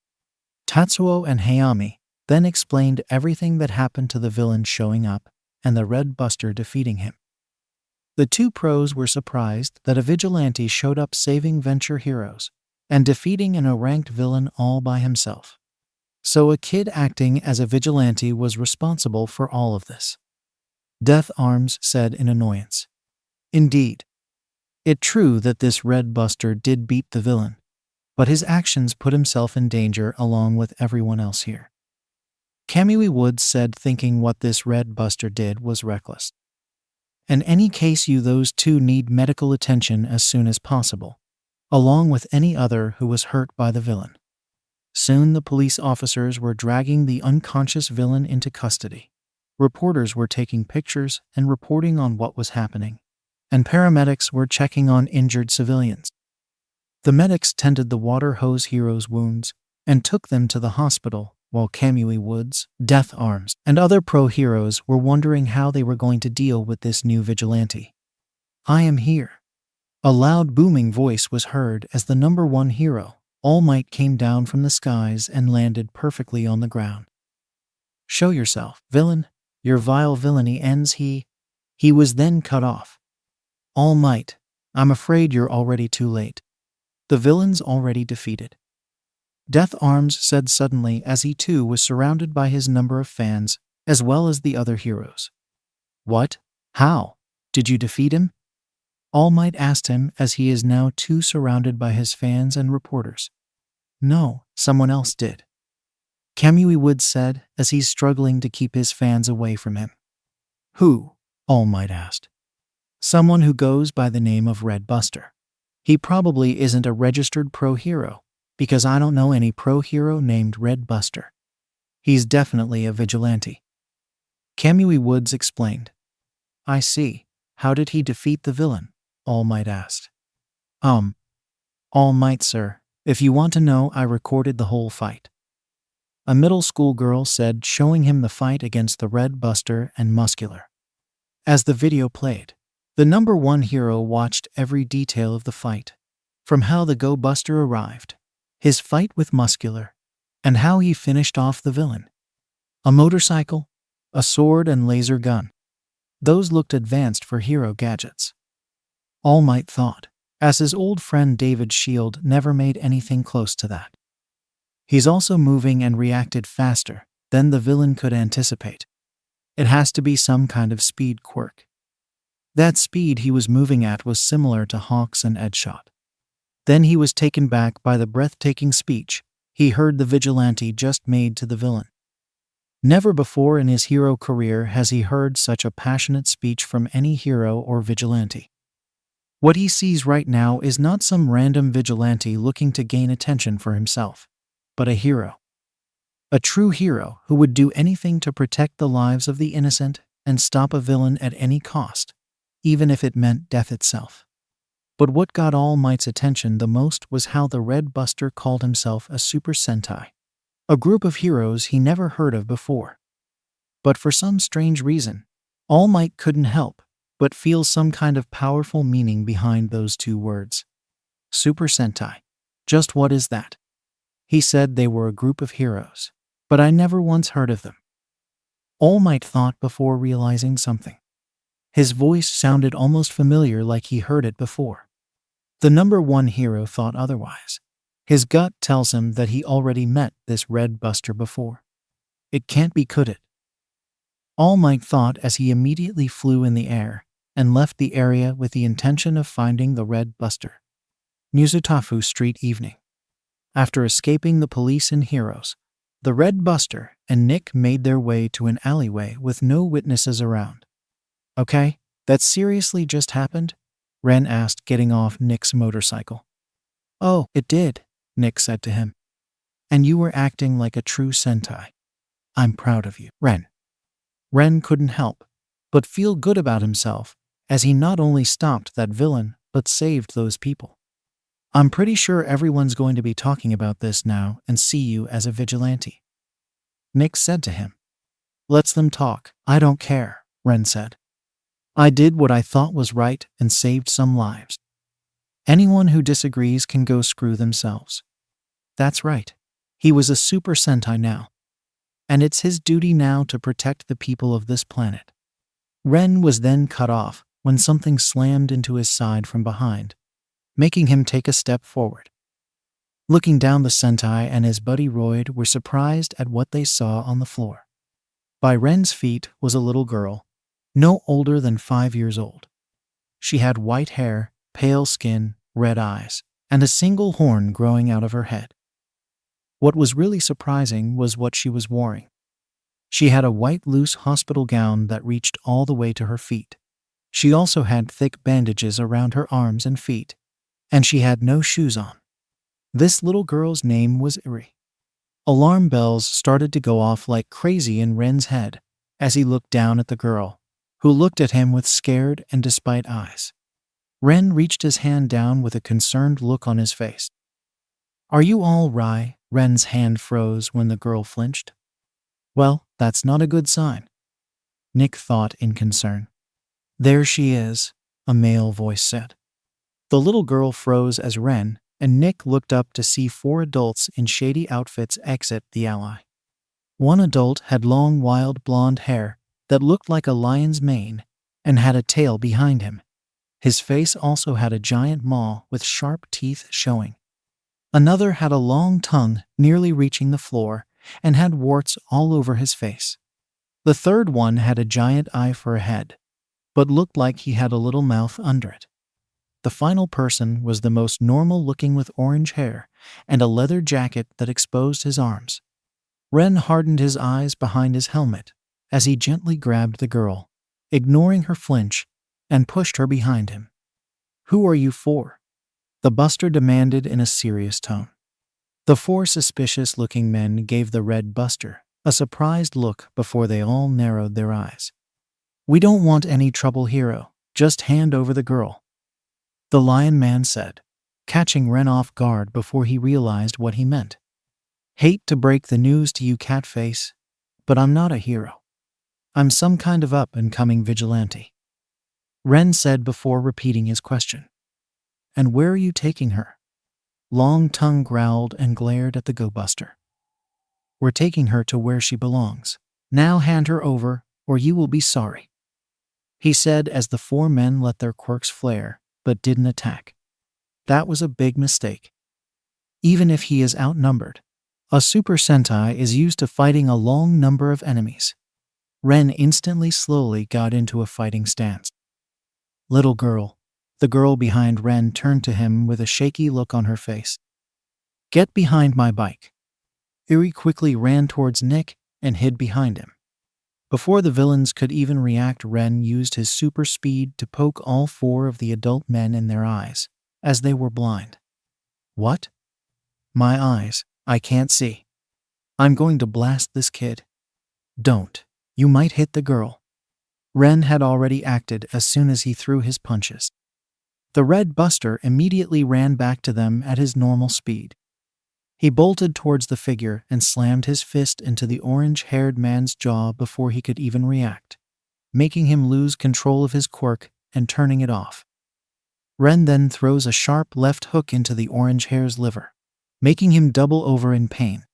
Tatsuo and Hayami then explained everything that happened to the villain showing up and the Red Buster defeating him. The two pros were surprised that a vigilante showed up saving Venture heroes and defeating an ranked villain all by himself. So a kid acting as a vigilante was responsible for all of this, Death Arms said in annoyance. Indeed, it's true that this Red Buster did beat the villain, but his actions put himself in danger along with everyone else here, Kamui Woods said, thinking what this Red Buster did was reckless. In any case, those two need medical attention as soon as possible, along with any other who was hurt by the villain. Soon the police officers were dragging the unconscious villain into custody. Reporters were taking pictures and reporting on what was happening, and paramedics were checking on injured civilians. The medics tended the water hose hero's wounds and took them to the hospital, while Kamui Woods, Death Arms, and other pro-heroes were wondering how they were going to deal with this new vigilante. "I am here." A loud booming voice was heard as the number one hero, All Might, came down from the skies and landed perfectly on the ground. "Show yourself, villain. Your vile villainy ends." He was then cut off. "All Might, I'm afraid you're already too late. The villain's already defeated," Death Arms said suddenly, as he too was surrounded by his number of fans, as well as the other heroes. "What? How? Did you defeat him?" All Might asked him, as he is now too surrounded by his fans and reporters. "No, someone else did," Kamui Woods said, as he's struggling to keep his fans away from him. "Who?" All Might asked. "Someone who goes by the name of Red Buster. He probably isn't a registered pro-hero, because I don't know any pro-hero named Red Buster. He's definitely a vigilante," Kamui Woods explained. "I see. How did he defeat the villain?" All Might asked. All Might, sir. If you want to know, I recorded the whole fight," a middle school girl said, showing him the fight against the Red Buster and Muscular. As the video played, the number one hero watched every detail of the fight, from how the Go Buster arrived, his fight with Muscular, and how he finished off the villain. A motorcycle, a sword, and laser gun. Those looked advanced for hero gadgets, All Might thought, as his old friend David's shield never made anything close to that. He's also moving and reacted faster than the villain could anticipate. It has to be some kind of speed quirk. That speed he was moving at was similar to Hawk's and Edshot. Then he was taken back by the breathtaking speech he heard the vigilante just made to the villain. Never before in his hero career has he heard such a passionate speech from any hero or vigilante. What he sees right now is not some random vigilante looking to gain attention for himself, but a hero. A true hero who would do anything to protect the lives of the innocent and stop a villain at any cost, even if it meant death itself. But what got All Might's attention the most was how the Red Buster called himself a Super Sentai, a group of heroes he never heard of before. But for some strange reason, All Might couldn't help but feel some kind of powerful meaning behind those two words. Super Sentai. Just what is that? He said they were a group of heroes, but I never once heard of them, All Might thought before realizing something. His voice sounded almost familiar, like he heard it before. The number one hero thought otherwise. His gut tells him that he already met this Red Buster before. It can't be, could it? All Might thought as he immediately flew in the air and left the area with the intention of finding the Red Buster. Muzutafu Street evening. After escaping the police and heroes, the Red Buster and Nick made their way to an alleyway with no witnesses around. "Okay, that seriously just happened?" Ren asked, getting off Nick's motorcycle. "Oh, it did," Nick said to him. "And you were acting like a true Sentai. I'm proud of you, Ren." Ren couldn't help but feel good about himself as he not only stopped that villain but saved those people. "I'm pretty sure everyone's going to be talking about this now and see you as a vigilante," Nick said to him. "Let's them talk. I don't care," Ren said. "I did what I thought was right and saved some lives. Anyone who disagrees can go screw themselves." That's right. He was a Super Sentai now, and it's his duty now to protect the people of this planet. Ren was then cut off when something slammed into his side from behind, making him take a step forward. Looking down, the Sentai and his buddy Royd were surprised at what they saw on the floor. By Ren's feet was a little girl, no older than 5 years old. She had white hair, pale skin, red eyes, and a single horn growing out of her head. What was really surprising was what she was wearing. She had a white loose hospital gown that reached all the way to her feet. She also had thick bandages around her arms and feet, and she had no shoes on. This little girl's name was Iri. Alarm bells started to go off like crazy in Ren's head as he looked down at the girl, who looked at him with scared and despite eyes. Ren reached his hand down with a concerned look on his face. "Are you all right?" Ren's hand froze when the girl flinched. "Well, that's not a good sign," Nick thought in concern. "There she is," a male voice said. The little girl froze as Ren and Nick looked up to see 4 adults in shady outfits exit the alley. One adult had long wild blonde hair that looked like a lion's mane and had a tail behind him. His face also had a giant maw with sharp teeth showing. Another had a long tongue nearly reaching the floor and had warts all over his face. The third one had a giant eye for a head, but looked like he had a little mouth under it. The final person was the most normal looking with orange hair and a leather jacket that exposed his arms. Ren hardened his eyes behind his helmet as he gently grabbed the girl, ignoring her flinch, and pushed her behind him. "Who are you for?" the buster demanded in a serious tone. The 4 suspicious-looking men gave the red buster a surprised look before they all narrowed their eyes. "We don't want any trouble, hero. Just hand over the girl," the lion man said, catching Ren off guard before he realized what he meant. "Hate to break the news to you, Catface, but I'm not a hero. I'm some kind of up-and-coming vigilante," Ren said before repeating his question. "And where are you taking her?" Long Tongue growled and glared at the go-buster. "We're taking her to where she belongs. Now hand her over, or you will be sorry," he said as the 4 men let their quirks flare, but didn't attack. That was a big mistake. Even if he is outnumbered, a Super Sentai is used to fighting a long number of enemies. Ren instantly slowly got into a fighting stance. "Little girl," the girl behind Ren turned to him with a shaky look on her face. "Get behind my bike." Eri quickly ran towards Nick and hid behind him. Before the villains could even react, Ren used his super speed to poke all 4 of the adult men in their eyes, as they were blind. "What?" "My eyes. I can't see. I'm going to blast this kid." "Don't. You might hit the girl." Ren had already acted as soon as he threw his punches. The red buster immediately ran back to them at his normal speed. He bolted towards the figure and slammed his fist into the orange-haired man's jaw before he could even react, making him lose control of his quirk and turning it off. Ren then throws a sharp left hook into the orange hair's liver, making him double over in pain.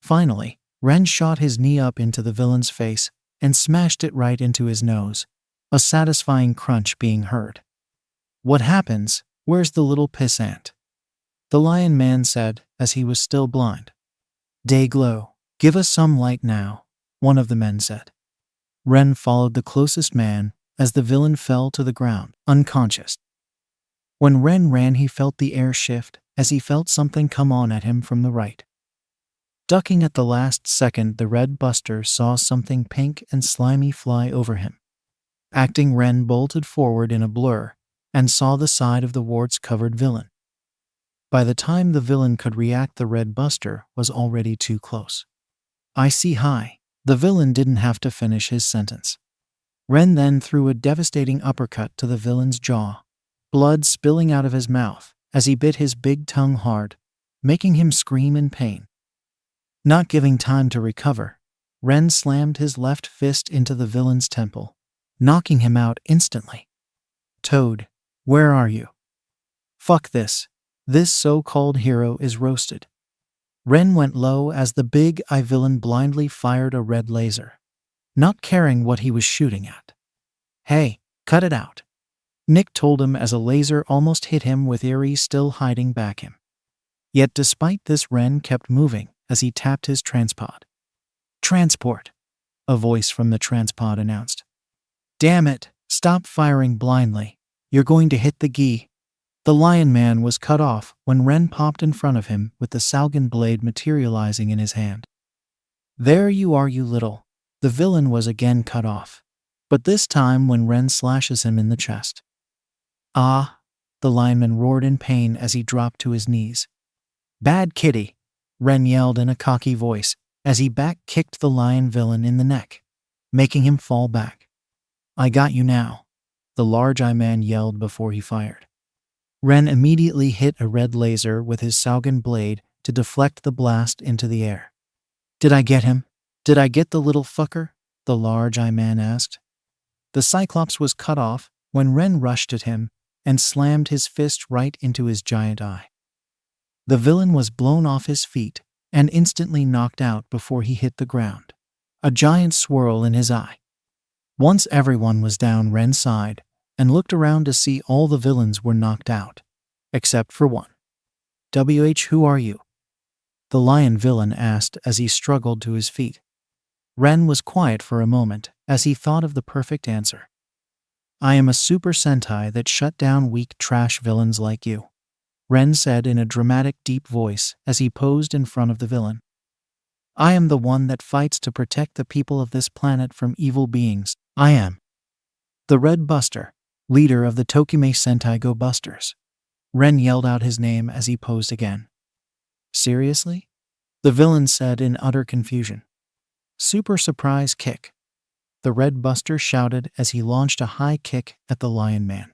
Finally, Ren shot his knee up into the villain's face and smashed it right into his nose, a satisfying crunch being heard. "What happens? Where's the little pissant?" the lion man said as he was still blind. "Day-Glow, give us some light now," one of the men said. Ren followed the closest man as the villain fell to the ground, unconscious. When Ren ran, he felt the air shift as he felt something come on at him from the right. Ducking at the last second, the red buster saw something pink and slimy fly over him. Acting, Ren bolted forward in a blur and saw the side of the warts-covered villain. By the time the villain could react, the red buster was already too close. "I see high." The villain didn't have to finish his sentence. Ren then threw a devastating uppercut to the villain's jaw, blood spilling out of his mouth as he bit his big tongue hard, making him scream in pain. Not giving time to recover, Ren slammed his left fist into the villain's temple, knocking him out instantly. "Toad, where are you?" "Fuck this. This so-called hero is roasted." Ren went low as the big eye villain blindly fired a red laser, not caring what he was shooting at. "Hey, cut it out," Nick told him as a laser almost hit him with Eri still hiding back him. Yet despite this, Ren kept moving as he tapped his transpod. "Transport," a voice from the transpod announced. "Damn it, stop firing blindly. You're going to hit the gi." The lion man was cut off when Ren popped in front of him with the Salgan blade materializing in his hand. "There you are, you little." The villain was again cut off, but this time when Ren slashes him in the chest. "Ah!" the lineman roared in pain as he dropped to his knees. "Bad kitty." Ren yelled in a cocky voice as he back-kicked the lion villain in the neck, making him fall back. I got you now, the large eye man yelled before he fired. Ren immediately hit a red laser with his Saugen blade to deflect the blast into the air. Did I get him? Did I get the little fucker? The large eye man asked. The Cyclops was cut off when Ren rushed at him and slammed his fist right into his giant eye. The villain was blown off his feet and instantly knocked out before he hit the ground, a giant swirl in his eye. Once everyone was down, Ren sighed and looked around to see all the villains were knocked out, except for one. Who are you? The lion villain asked as he struggled to his feet. Ren was quiet for a moment as he thought of the perfect answer. I am a Super Sentai that shut down weak trash villains like you, Ren said in a dramatic deep voice as he posed in front of the villain. I am the one that fights to protect the people of this planet from evil beings. I am the Red Buster, leader of the Tokime Sentai Go Busters. Ren yelled out his name as he posed again. Seriously? The villain said in utter confusion. Super surprise kick. The Red Buster shouted as he launched a high kick at the Lion Man.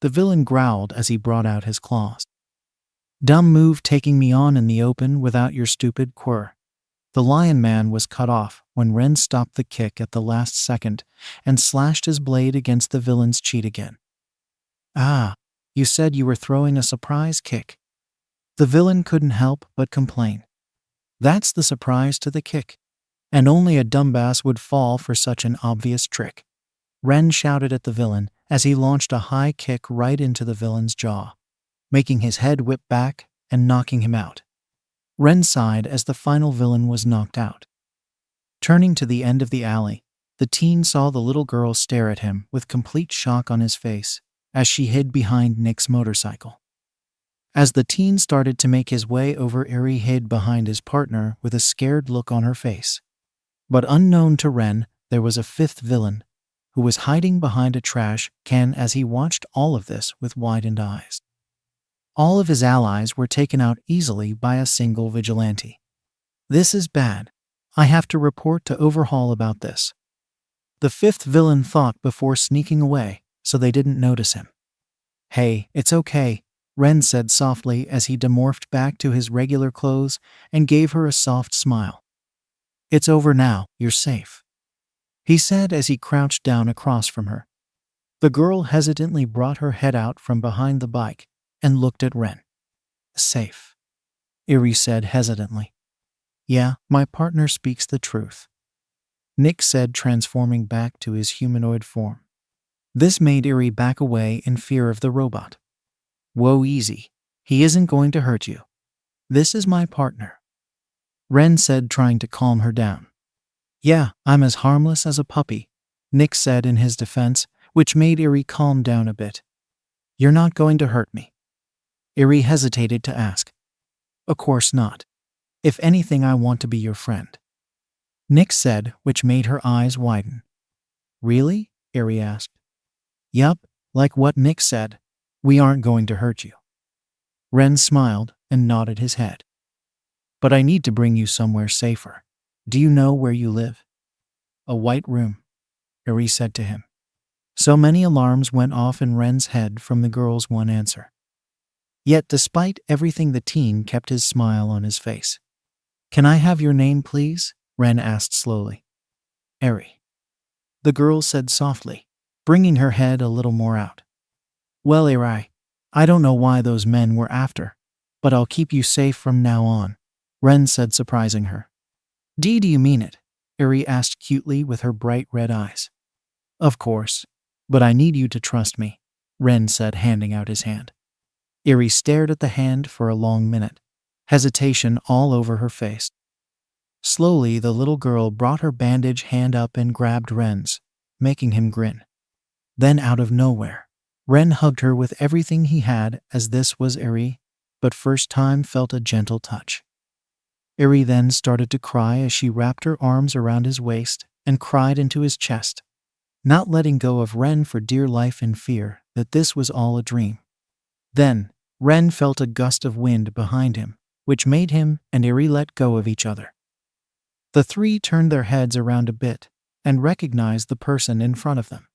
The villain growled as he brought out his claws. Dumb move, taking me on in the open without your stupid quirr. The Lion Man was cut off when Ren stopped the kick at the last second and slashed his blade against the villain's cheek again. Ah, you said you were throwing a surprise kick. The villain couldn't help but complain. That's the surprise to the kick. And only a dumbass would fall for such an obvious trick. Ren shouted at the villain as he launched a high kick right into the villain's jaw, making his head whip back and knocking him out. Ren sighed as the final villain was knocked out. Turning to the end of the alley, the teen saw the little girl stare at him with complete shock on his face as she hid behind Nick's motorcycle. As the teen started to make his way over, Eri hid behind his partner with a scared look on her face. But unknown to Ren, there was a fifth villain who was hiding behind a trash can as he watched all of this with widened eyes. All of his allies were taken out easily by a single vigilante. This is bad. I have to report to Overhaul about this. The fifth villain thought before sneaking away so they didn't notice him. Hey, it's okay, Ren said softly as he demorphed back to his regular clothes and gave her a soft smile. It's over now, you're safe, he said as he crouched down across from her. The girl hesitantly brought her head out from behind the bike and looked at Ren. Safe, Eri said hesitantly. Yeah, my partner speaks the truth, Nick said, transforming back to his humanoid form. This made Eri back away in fear of the robot. Whoa, easy. He isn't going to hurt you. This is my partner, Ren said, trying to calm her down. Yeah, I'm as harmless as a puppy, Nick said in his defense, which made Eri calm down a bit. You're not going to hurt me? Eri hesitated to ask. Of course not. If anything, I want to be your friend, Nick said, which made her eyes widen. Really? Eri asked. Yup, like what Nick said. We aren't going to hurt you. Ren smiled and nodded his head. But I need to bring you somewhere safer. Do you know where you live? A white room, Eri said to him. So many alarms went off in Ren's head from the girl's one answer. Yet despite everything, the teen kept his smile on his face. Can I have your name, please? Ren asked slowly. Eri, the girl said softly, bringing her head a little more out. Well, Eri, I don't know why those men were after, but I'll keep you safe from now on, Ren said, surprising her. Do you mean it? Eri asked cutely with her bright red eyes. Of course, but I need you to trust me, Ren said, handing out his hand. Eri stared at the hand for a long minute, hesitation all over her face. Slowly, the little girl brought her bandaged hand up and grabbed Ren's, making him grin. Then out of nowhere, Ren hugged her with everything he had, as this was Eri, but first time felt a gentle touch. Eri then started to cry as she wrapped her arms around his waist and cried into his chest, not letting go of Ren for dear life in fear that this was all a dream. Then, Ren felt a gust of wind behind him, which made him and Eri let go of each other. The three turned their heads around a bit and recognized the person in front of them.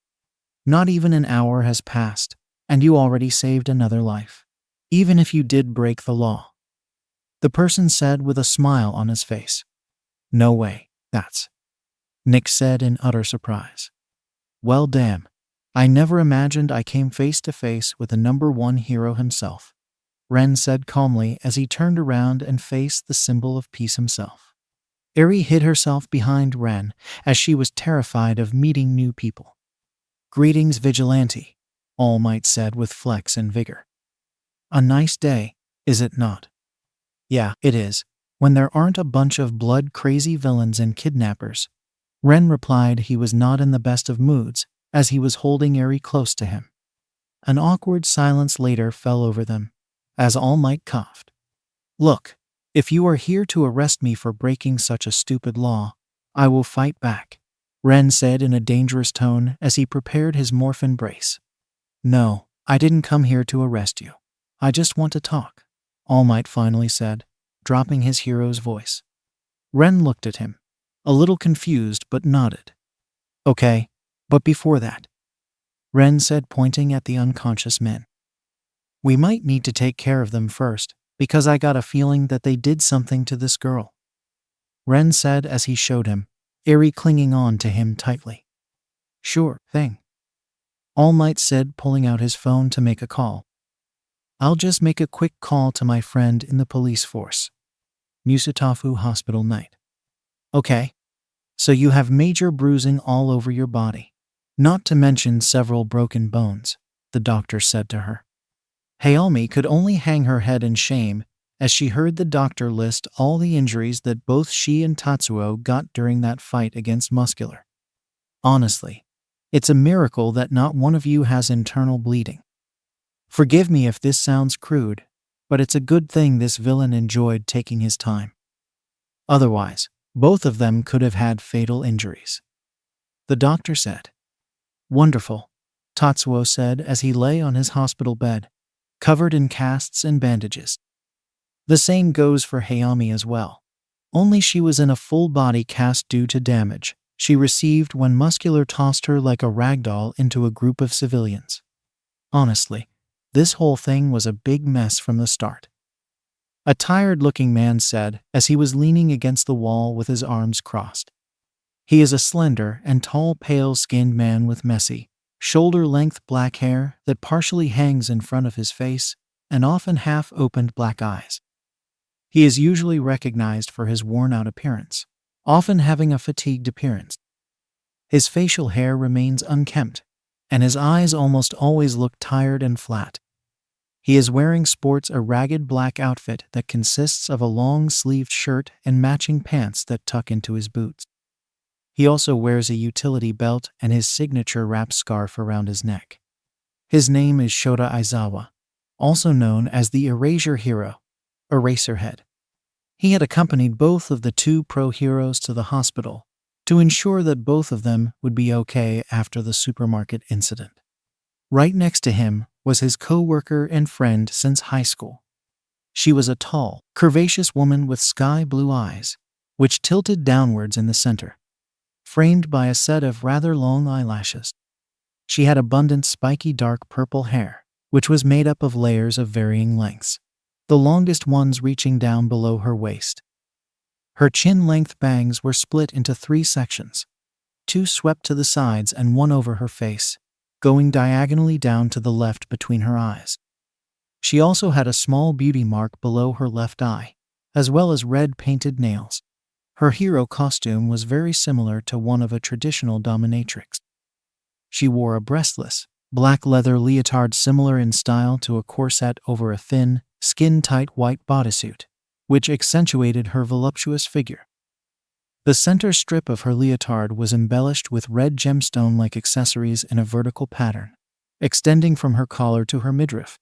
Not even an hour has passed, and you already saved another life. Even if you did break the law. The person said with a smile on his face. No way, that's... Nick said in utter surprise. Well damn, I never imagined I came face to face with the #1 hero himself. Ren said calmly as he turned around and faced the symbol of peace himself. Eri hid herself behind Ren as she was terrified of meeting new people. Greetings, Vigilante, All Might said with flex and vigor. A nice day, is it not? Yeah, it is, when there aren't a bunch of blood-crazy villains and kidnappers. Ren replied he was not in the best of moods as he was holding Eri close to him. An awkward silence later fell over them as All Might coughed. Look, if you are here to arrest me for breaking such a stupid law, I will fight back, Ren said in a dangerous tone as he prepared his morphin brace. No, I didn't come here to arrest you. I just want to talk, All Might finally said, dropping his hero's voice. Ren looked at him, a little confused but nodded. Okay, but before that, Ren said, pointing at the unconscious men. We might need to take care of them first, because I got a feeling that they did something to this girl, Ren said as he showed him, Eri clinging on to him tightly. Sure thing, All Might said, pulling out his phone to make a call. I'll just make a quick call to my friend in the police force. Musutafu Hospital Night. Okay. So you have major bruising all over your body. Not to mention several broken bones, the doctor said to her. Hayami could only hang her head in shame as she heard the doctor list all the injuries that both she and Tatsuo got during that fight against Muscular. Honestly, it's a miracle that not one of you has internal bleeding. Forgive me if this sounds crude, but it's a good thing this villain enjoyed taking his time. Otherwise, both of them could have had fatal injuries. The doctor said. Wonderful, Tatsuo said as he lay on his hospital bed, covered in casts and bandages. The same goes for Hayami as well. Only she was in a full-body cast due to damage she received when Muscular tossed her like a ragdoll into a group of civilians. Honestly, this whole thing was a big mess from the start. A tired-looking man said as he was leaning against the wall with his arms crossed. He is a slender and tall, pale-skinned man with messy, shoulder-length black hair that partially hangs in front of his face and often half-opened black eyes. He is usually recognized for his worn-out appearance, often having a fatigued appearance. His facial hair remains unkempt, and his eyes almost always look tired and flat. He is wearing sports a ragged black outfit that consists of a long-sleeved shirt and matching pants that tuck into his boots. He also wears a utility belt and his signature wrap scarf around his neck. His name is Shota Aizawa, also known as the Erasure Hero, Eraserhead. He had accompanied both of the two pro-heroes to the hospital to ensure that both of them would be okay after the supermarket incident. Right next to him was his co-worker and friend since high school. She was a tall, curvaceous woman with sky-blue eyes, which tilted downwards in the center, framed by a set of rather long eyelashes. She had abundant spiky dark purple hair, which was made up of layers of varying lengths, the longest ones reaching down below her waist. Her chin-length bangs were split into 3 sections, 2 swept to the sides and 1 over her face, going diagonally down to the left between her eyes. She also had a small beauty mark below her left eye, as well as red painted nails. Her hero costume was very similar to one of a traditional dominatrix. She wore a breastless, black leather leotard similar in style to a corset over a thin, skin-tight white bodysuit, which accentuated her voluptuous figure. The center strip of her leotard was embellished with red gemstone-like accessories in a vertical pattern, extending from her collar to her midriff.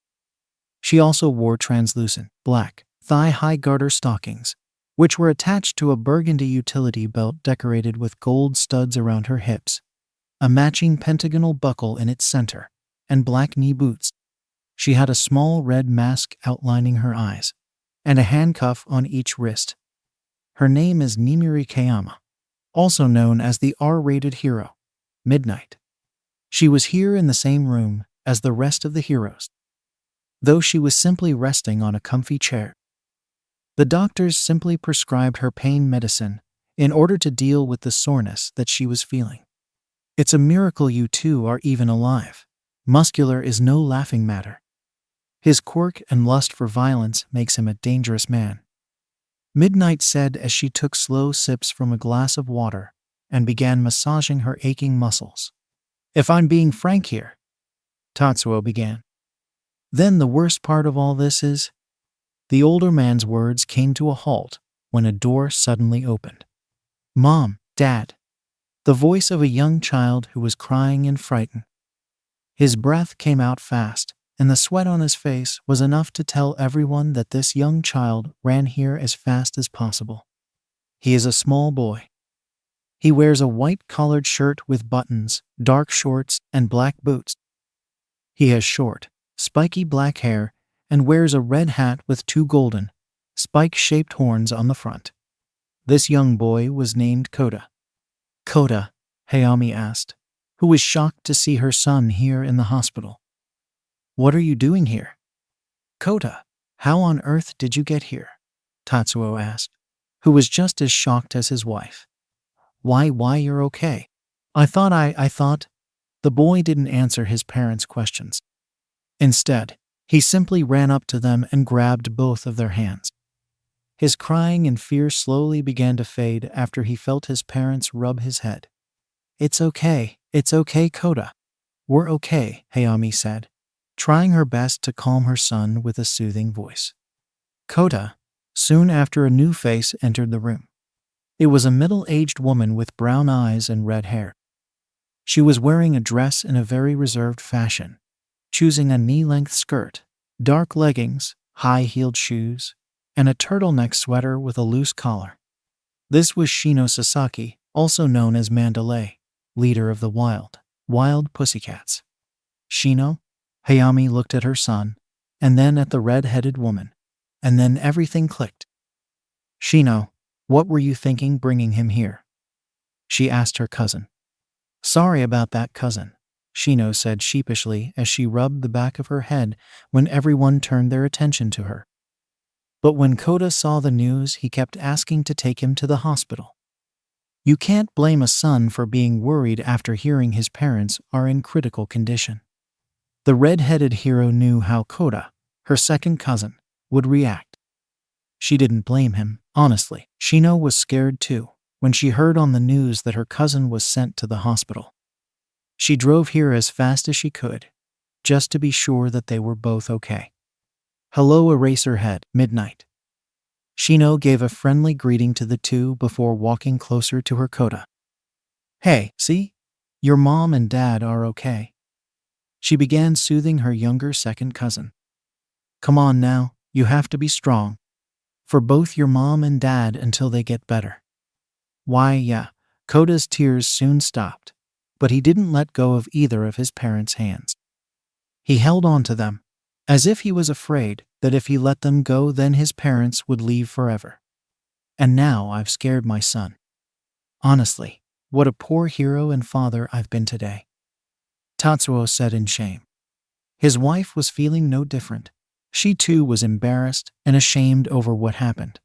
She also wore translucent, black, thigh-high garter stockings, which were attached to a burgundy utility belt decorated with gold studs around her hips, a matching pentagonal buckle in its center, and black knee boots. She had a small red mask outlining her eyes. and a handcuff on each wrist. Her name is Nimiri Kayama, also known as the R-rated hero, Midnight. She was here in the same room as the rest of the heroes, though she was simply resting on a comfy chair. The doctors simply prescribed her pain medicine in order to deal with the soreness that she was feeling. It's a miracle you two are even alive. Muscular is no laughing matter. His quirk and lust for violence makes him a dangerous man, Midnight said as she took slow sips from a glass of water and began massaging her aching muscles. If I'm being frank here, Tatsuo began. Then the worst part of all this is, the older man's words came to a halt when a door suddenly opened. Mom, Dad. The voice of a young child who was crying and frightened. His breath came out fast, and the sweat on his face was enough to tell everyone that this young child ran here as fast as possible. He is a small boy. He wears a white-collared shirt with buttons, dark shorts, and black boots. He has short, spiky black hair and wears a red hat with two golden, spike-shaped horns on the front. This young boy was named Kota. Kota, Hayami asked, who was shocked to see her son here in the hospital. What are you doing here? Kota, how on earth did you get here? Tatsuo asked, who was just as shocked as his wife. Why you're okay? I thought. The boy didn't answer his parents' questions. Instead, he simply ran up to them and grabbed both of their hands. His crying and fear slowly began to fade after he felt his parents rub his head. It's okay, Kota. We're okay, Hayami said, trying her best to calm her son with a soothing voice. Kota. Soon after, a new face entered the room. It was a middle-aged woman with brown eyes and red hair. She was wearing a dress in a very reserved fashion, choosing a knee-length skirt, dark leggings, high-heeled shoes, and a turtleneck sweater with a loose collar. This was Shino Sasaki, also known as Mandalay, leader of the Wild Pussycats. Shino? Hayami looked at her son, and then at the red-headed woman, and then everything clicked. Shino, what were you thinking bringing him here? She asked her cousin. Sorry about that, cousin, Shino said sheepishly as she rubbed the back of her head when everyone turned their attention to her. But when Kota saw the news, he kept asking to take him to the hospital. You can't blame a son for being worried after hearing his parents are in critical condition. The red-headed hero knew how Kota, her second cousin, would react. She didn't blame him, honestly. Shino was scared too when she heard on the news that her cousin was sent to the hospital. She drove here as fast as she could, just to be sure that they were both okay. Hello, Eraserhead, Midnight. Shino gave a friendly greeting to the two before walking closer to her Kota. Hey, see? Your mom and dad are okay. She began soothing her younger second cousin. Come on now, you have to be strong. For both your mom and dad until they get better. Why, yeah, Kota's tears soon stopped, but he didn't let go of either of his parents' hands. He held on to them, as if he was afraid that if he let them go then his parents would leave forever. And now I've scared my son. Honestly, what a poor hero and father I've been today. Tatsuo said in shame. His wife was feeling no different. She too was embarrassed and ashamed over what happened.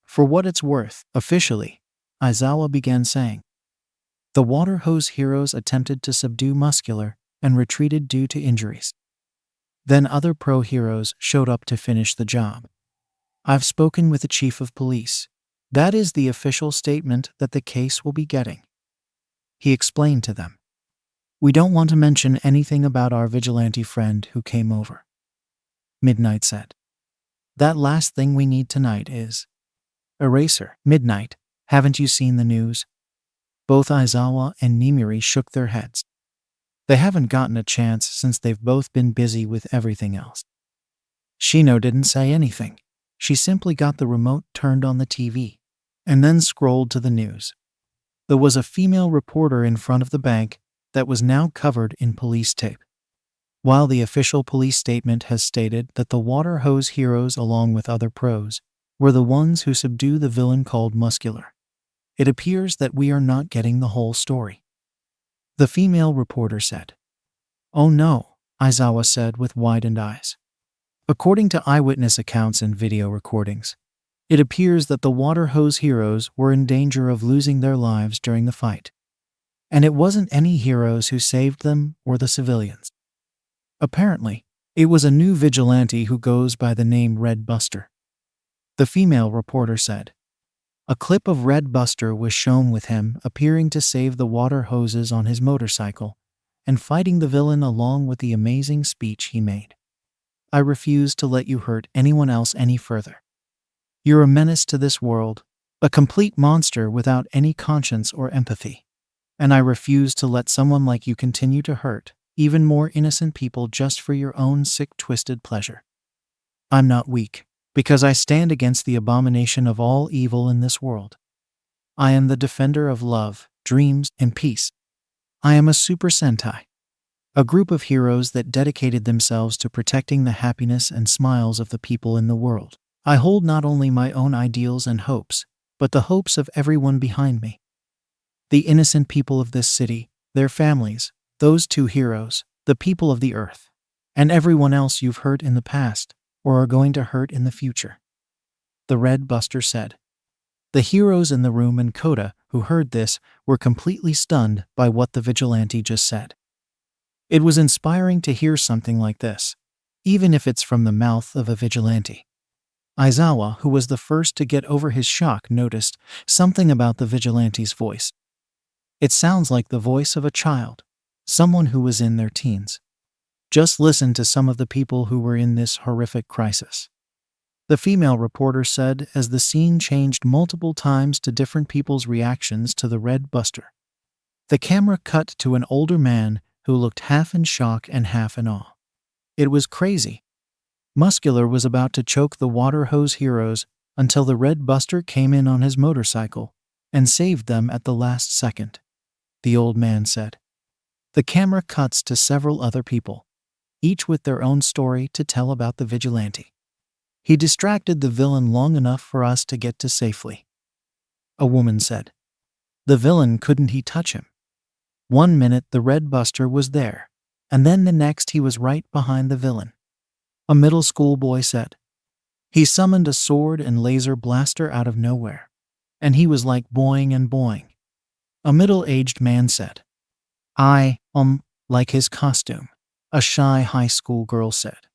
For what it's worth, officially, Aizawa began saying. The water hose heroes attempted to subdue Muscular and retreated due to injuries. Then other pro heroes showed up to finish the job. I've spoken with the chief of police. That is the official statement that the case will be getting. He explained to them. We don't want to mention anything about our vigilante friend who came over. Midnight said. That last thing we need tonight is Eraser. Midnight, haven't you seen the news? Both Aizawa and Nimiri shook their heads. They haven't gotten a chance since they've both been busy with everything else. Shino didn't say anything. She simply got the remote turned on the TV, and then scrolled to the news. There was a female reporter in front of the bank that was now covered in police tape. While the official police statement has stated that the water hose heroes, along with other pros, were the ones who subdue the villain called Muscular, it appears that we are not getting the whole story. The female reporter said. "Oh no," Aizawa said with widened eyes. According to eyewitness accounts and video recordings, it appears that the water hose heroes were in danger of losing their lives during the fight. And it wasn't any heroes who saved them or the civilians. Apparently, it was a new vigilante who goes by the name Red Buster. The female reporter said. A clip of Red Buster was shown with him appearing to save the water hoses on his motorcycle and fighting the villain along with the amazing speech he made. "I refuse to let you hurt anyone else any further. You're a menace to this world, a complete monster without any conscience or empathy. And I refuse to let someone like you continue to hurt even more innocent people just for your own sick, twisted pleasure. I'm not weak, because I stand against the abomination of all evil in this world. I am the defender of love, dreams, and peace. I am a Super Sentai, a group of heroes that dedicated themselves to protecting the happiness and smiles of the people in the world. I hold not only my own ideals and hopes, but the hopes of everyone behind me. The innocent people of this city, their families, those two heroes, the people of the earth, and everyone else you've hurt in the past or are going to hurt in the future," the Red Buster said. The heroes in the room and Koda, who heard this, were completely stunned by what the vigilante just said. It was inspiring to hear something like this, even if it's from the mouth of a vigilante. Aizawa, who was the first to get over his shock, noticed something about the vigilante's voice. It sounds like the voice of a child, someone who was in their teens. Just listen to some of the people who were in this horrific crisis, the female reporter said as the scene changed multiple times to different people's reactions to the Red Buster. The camera cut to an older man who looked half in shock and half in awe. It was crazy. Muscular was about to choke the water hose heroes until the Red Buster came in on his motorcycle and saved them at the last second, the old man said. The camera cuts to several other people, each with their own story to tell about the vigilante. "He distracted the villain long enough for us to get to safely," a woman said. "The villain couldn't he touch him? 1 minute the Red Buster was there, and then the next he was right behind the villain," a middle school boy said. "He summoned a sword and laser blaster out of nowhere, and he was like boing and boing," a middle-aged man said. "I like his costume," a shy high school girl said.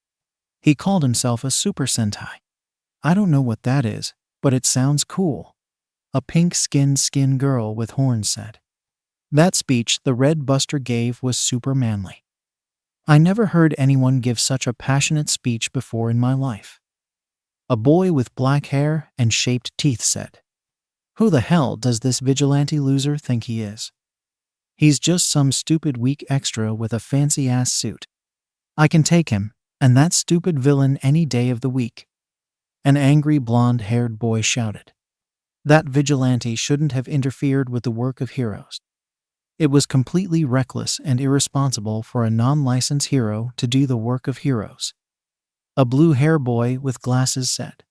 "He called himself a Super Sentai. I don't know what that is, but it sounds cool," a pink-skinned skin girl with horns said. That speech the Red Buster gave was super manly. "I never heard anyone give such a passionate speech before in my life," a boy with black hair and shaped teeth said. "Who the hell does this vigilante loser think he is? He's just some stupid weak extra with a fancy-ass suit. I can take him and that stupid villain any day of the week," an angry blonde-haired boy shouted. That vigilante shouldn't have interfered with the work of heroes. It was completely reckless and irresponsible for a non-licensed hero to do the work of heroes, a blue-hair boy with glasses said.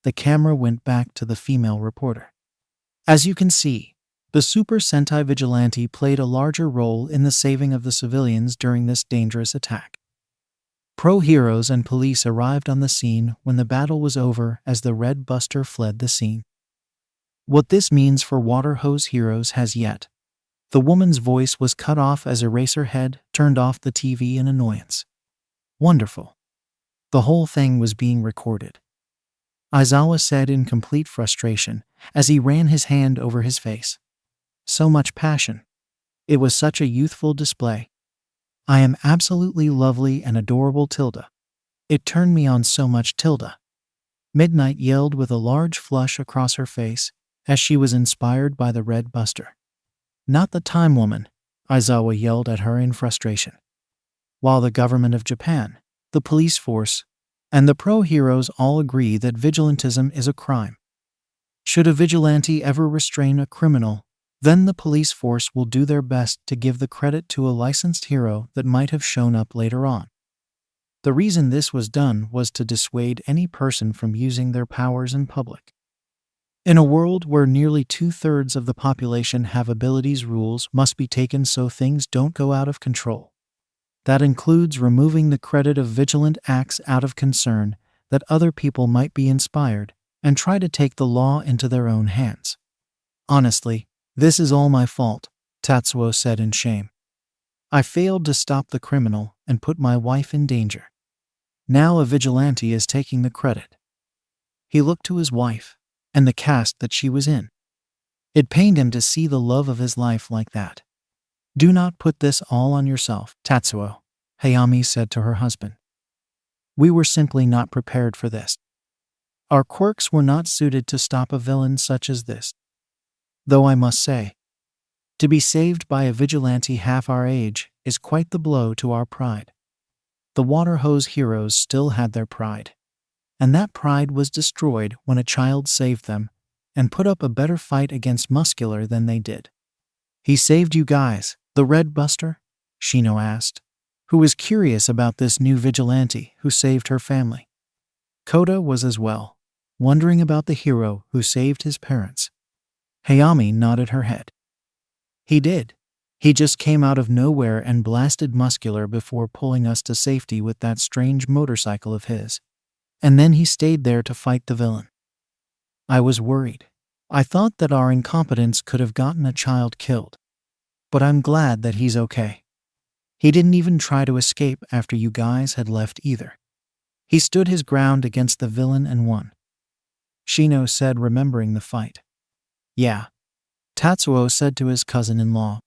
The camera went back to the female reporter. "As you can see, the Super Sentai vigilante played a larger role in the saving of the civilians during this dangerous attack. Pro heroes and police arrived on the scene when the battle was over as the Red Buster fled the scene. What this means for water hose heroes has yet." The woman's voice was cut off as Eraserhead turned off the TV in annoyance. "Wonderful. The whole thing was being recorded," Aizawa said in complete frustration as he ran his hand over his face. "So much passion. It was such a youthful display. I am absolutely lovely and adorable Tilda. It turned me on so much Tilda," Midnight yelled with a large flush across her face as she was inspired by the Red Buster. "Not the Time Woman," Aizawa yelled at her in frustration. While the government of Japan, the police force, and the pro-heroes all agree that vigilantism is a crime. Should a vigilante ever restrain a criminal, Then the police force will do their best to give the credit to a licensed hero that might have shown up later on. The reason this was done was to dissuade any person from using their powers in public. In a world where nearly 2/3 of the population have abilities, rules must be taken so things don't go out of control. That includes removing the credit of vigilant acts out of concern that other people might be inspired and try to take the law into their own hands. Honestly, this is all my fault, Tatsuo said in shame. I failed to stop the criminal and put my wife in danger. Now a vigilante is taking the credit. He looked to his wife and the cast that she was in. It pained him to see the love of his life like that. Do not put this all on yourself, Tatsuo, Hayami said to her husband. We were simply not prepared for this. Our quirks were not suited to stop a villain such as this. Though I must say, to be saved by a vigilante half our age is quite the blow to our pride. The water hose heroes still had their pride, and that pride was destroyed when a child saved them and put up a better fight against Muscular than they did. He saved you guys, the Red Buster? Shino asked, who was curious about this new vigilante who saved her family. Koda was as well, wondering about the hero who saved his parents. Hayami nodded her head. He did. He just came out of nowhere and blasted Muscular before pulling us to safety with that strange motorcycle of his. And then he stayed there to fight the villain. I was worried. I thought that our incompetence could have gotten a child killed. But I'm glad that he's okay. He didn't even try to escape after you guys had left either. He stood his ground against the villain and won. Shino said, remembering the fight. Yeah, Tatsuo said to his cousin-in-law.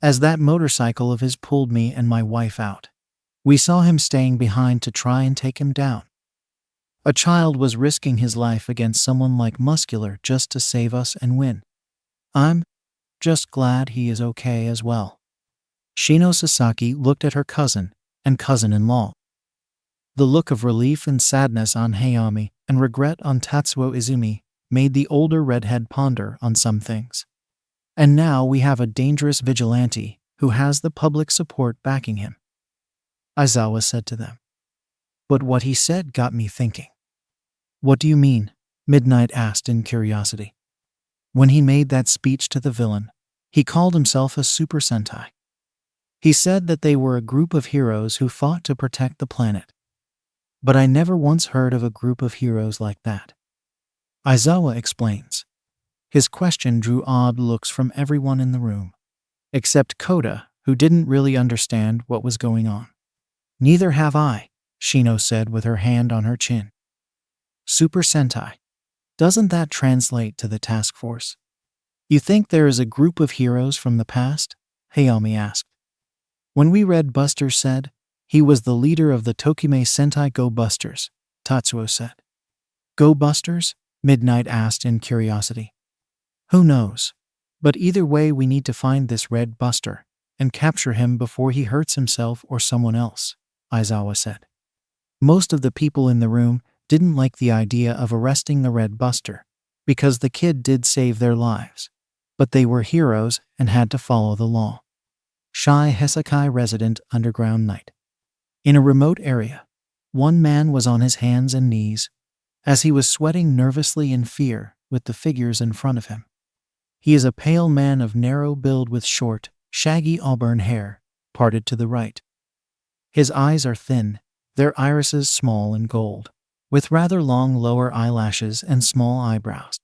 As that motorcycle of his pulled me and my wife out, we saw him staying behind to try and take him down. A child was risking his life against someone like Muscular just to save us and win. I'm just glad he is okay as well. Shino Sasaki looked at her cousin and cousin-in-law. The look of relief and sadness on Hayami and regret on Tatsuo Izumi made the older redhead ponder on some things. And now we have a dangerous vigilante who has the public support backing him, Aizawa said to them. But what he said got me thinking. What do you mean? Midnight asked in curiosity. When he made that speech to the villain, he called himself a Super Sentai. He said that they were a group of heroes who fought to protect the planet. But I never once heard of a group of heroes like that. Aizawa explains. His question drew odd looks from everyone in the room, except Koda, who didn't really understand what was going on. Neither have I, Shino said with her hand on her chin. Super Sentai. Doesn't that translate to the task force? You think there is a group of heroes from the past? Hayami asked. When we read Buster said, he was the leader of the Tokime Sentai Go Busters, Tatsuo said. Go Busters? Midnight asked in curiosity. Who knows? But either way we need to find this Red Buster and capture him before he hurts himself or someone else, Aizawa said. Most of the people in the room didn't like the idea of arresting the Red Buster because the kid did save their lives, but they were heroes and had to follow the law. Shy Hesekai resident underground night. In a remote area, one man was on his hands and knees as he was sweating nervously in fear with the figures in front of him. He is a pale man of narrow build with short, shaggy auburn hair, parted to the right. His eyes are thin, their irises small and gold, with rather long lower eyelashes and small eyebrows.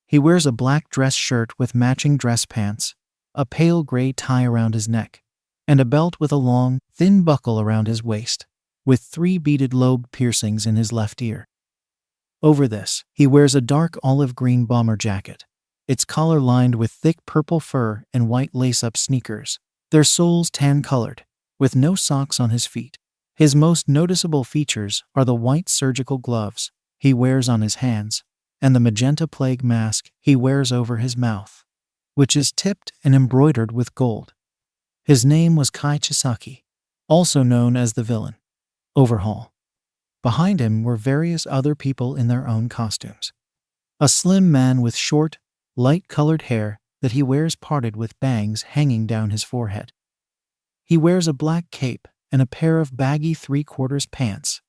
He wears a black dress shirt with matching dress pants, a pale gray tie around his neck, and a belt with a long, thin buckle around his waist, with 3 beaded lobe piercings in his left ear. Over this, he wears a dark olive green bomber jacket, its collar lined with thick purple fur and white lace-up sneakers, their soles tan-colored, with no socks on his feet. His most noticeable features are the white surgical gloves he wears on his hands and the magenta plague mask he wears over his mouth, which is tipped and embroidered with gold. His name was Kai Chisaki, also known as the villain, Overhaul. Behind him were various other people in their own costumes. A slim man with short, light-colored hair that he wears parted with bangs hanging down his forehead. He wears a black cape and a pair of baggy 3/4 pants,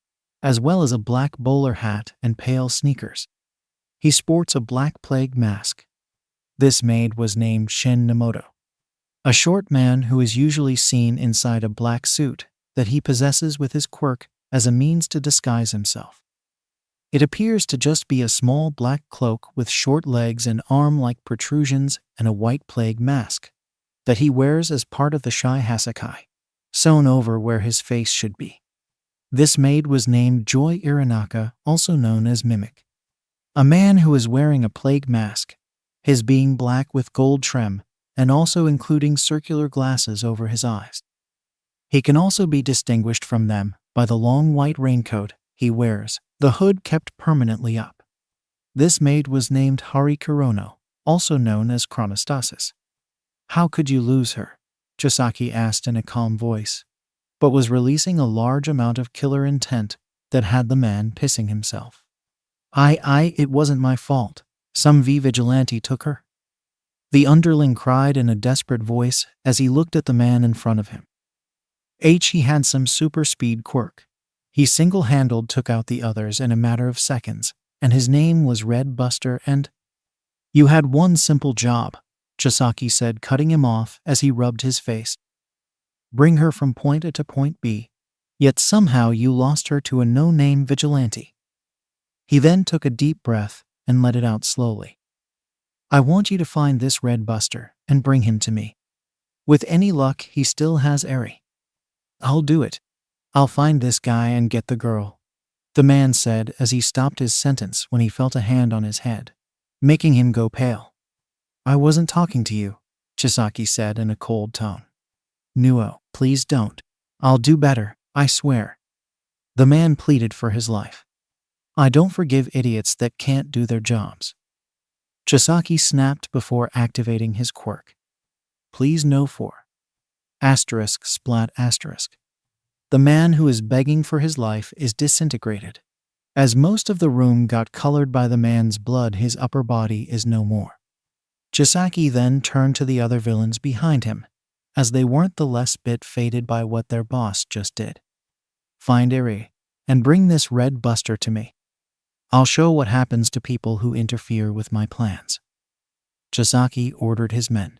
as well as a black bowler hat and pale sneakers. He sports a black plague mask. This maid was named Shin Namoto, a short man who is usually seen inside a black suit that he possesses with his quirk as a means to disguise himself. It appears to just be a small black cloak with short legs and arm-like protrusions and a white plague mask that he wears as part of the Shai Hasakai, sewn over where his face should be. This maid was named Joy Iranaka, also known as Mimic, a man who is wearing a plague mask, his being black with gold trim and also including circular glasses over his eyes. He can also be distinguished from them by the long white raincoat he wears, the hood kept permanently up. This maid was named Hari Kurono, also known as Chronostasis. How could you lose her? Chisaki asked in a calm voice, but was releasing a large amount of killer intent that had the man pissing himself. It wasn't my fault. Some vigilante took her. The underling cried in a desperate voice as he looked at the man in front of him. He had some super speed quirk. He single-handed took out the others in a matter of seconds, and his name was Red Buster and— You had one simple job, Chisaki said, cutting him off as he rubbed his face. Bring her from point A to point B, yet somehow you lost her to a no-name vigilante. He then took a deep breath and let it out slowly. I want you to find this Red Buster and bring him to me. With any luck, he still has Eri. I'll do it. I'll find this guy and get the girl, the man said as he stopped his sentence when he felt a hand on his head, making him go pale. I wasn't talking to you, Chisaki said in a cold tone. Nuo, please don't. I'll do better, I swear. The man pleaded for his life. I don't forgive idiots that can't do their jobs. Chisaki snapped before activating his quirk. Please no for. Asterisk splat asterisk. The man who is begging for his life is disintegrated. As most of the room got colored by the man's blood, his upper body is no more. Chisaki then turned to the other villains behind him, as they weren't the less bit faded by what their boss just did. Find Eri, and bring this Red Buster to me. I'll show what happens to people who interfere with my plans. Chisaki ordered his men.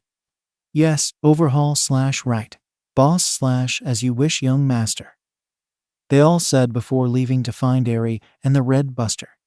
Yes, overhaul/right. Boss/as you wish, young master. They all said before leaving to find Eri and the Red Buster.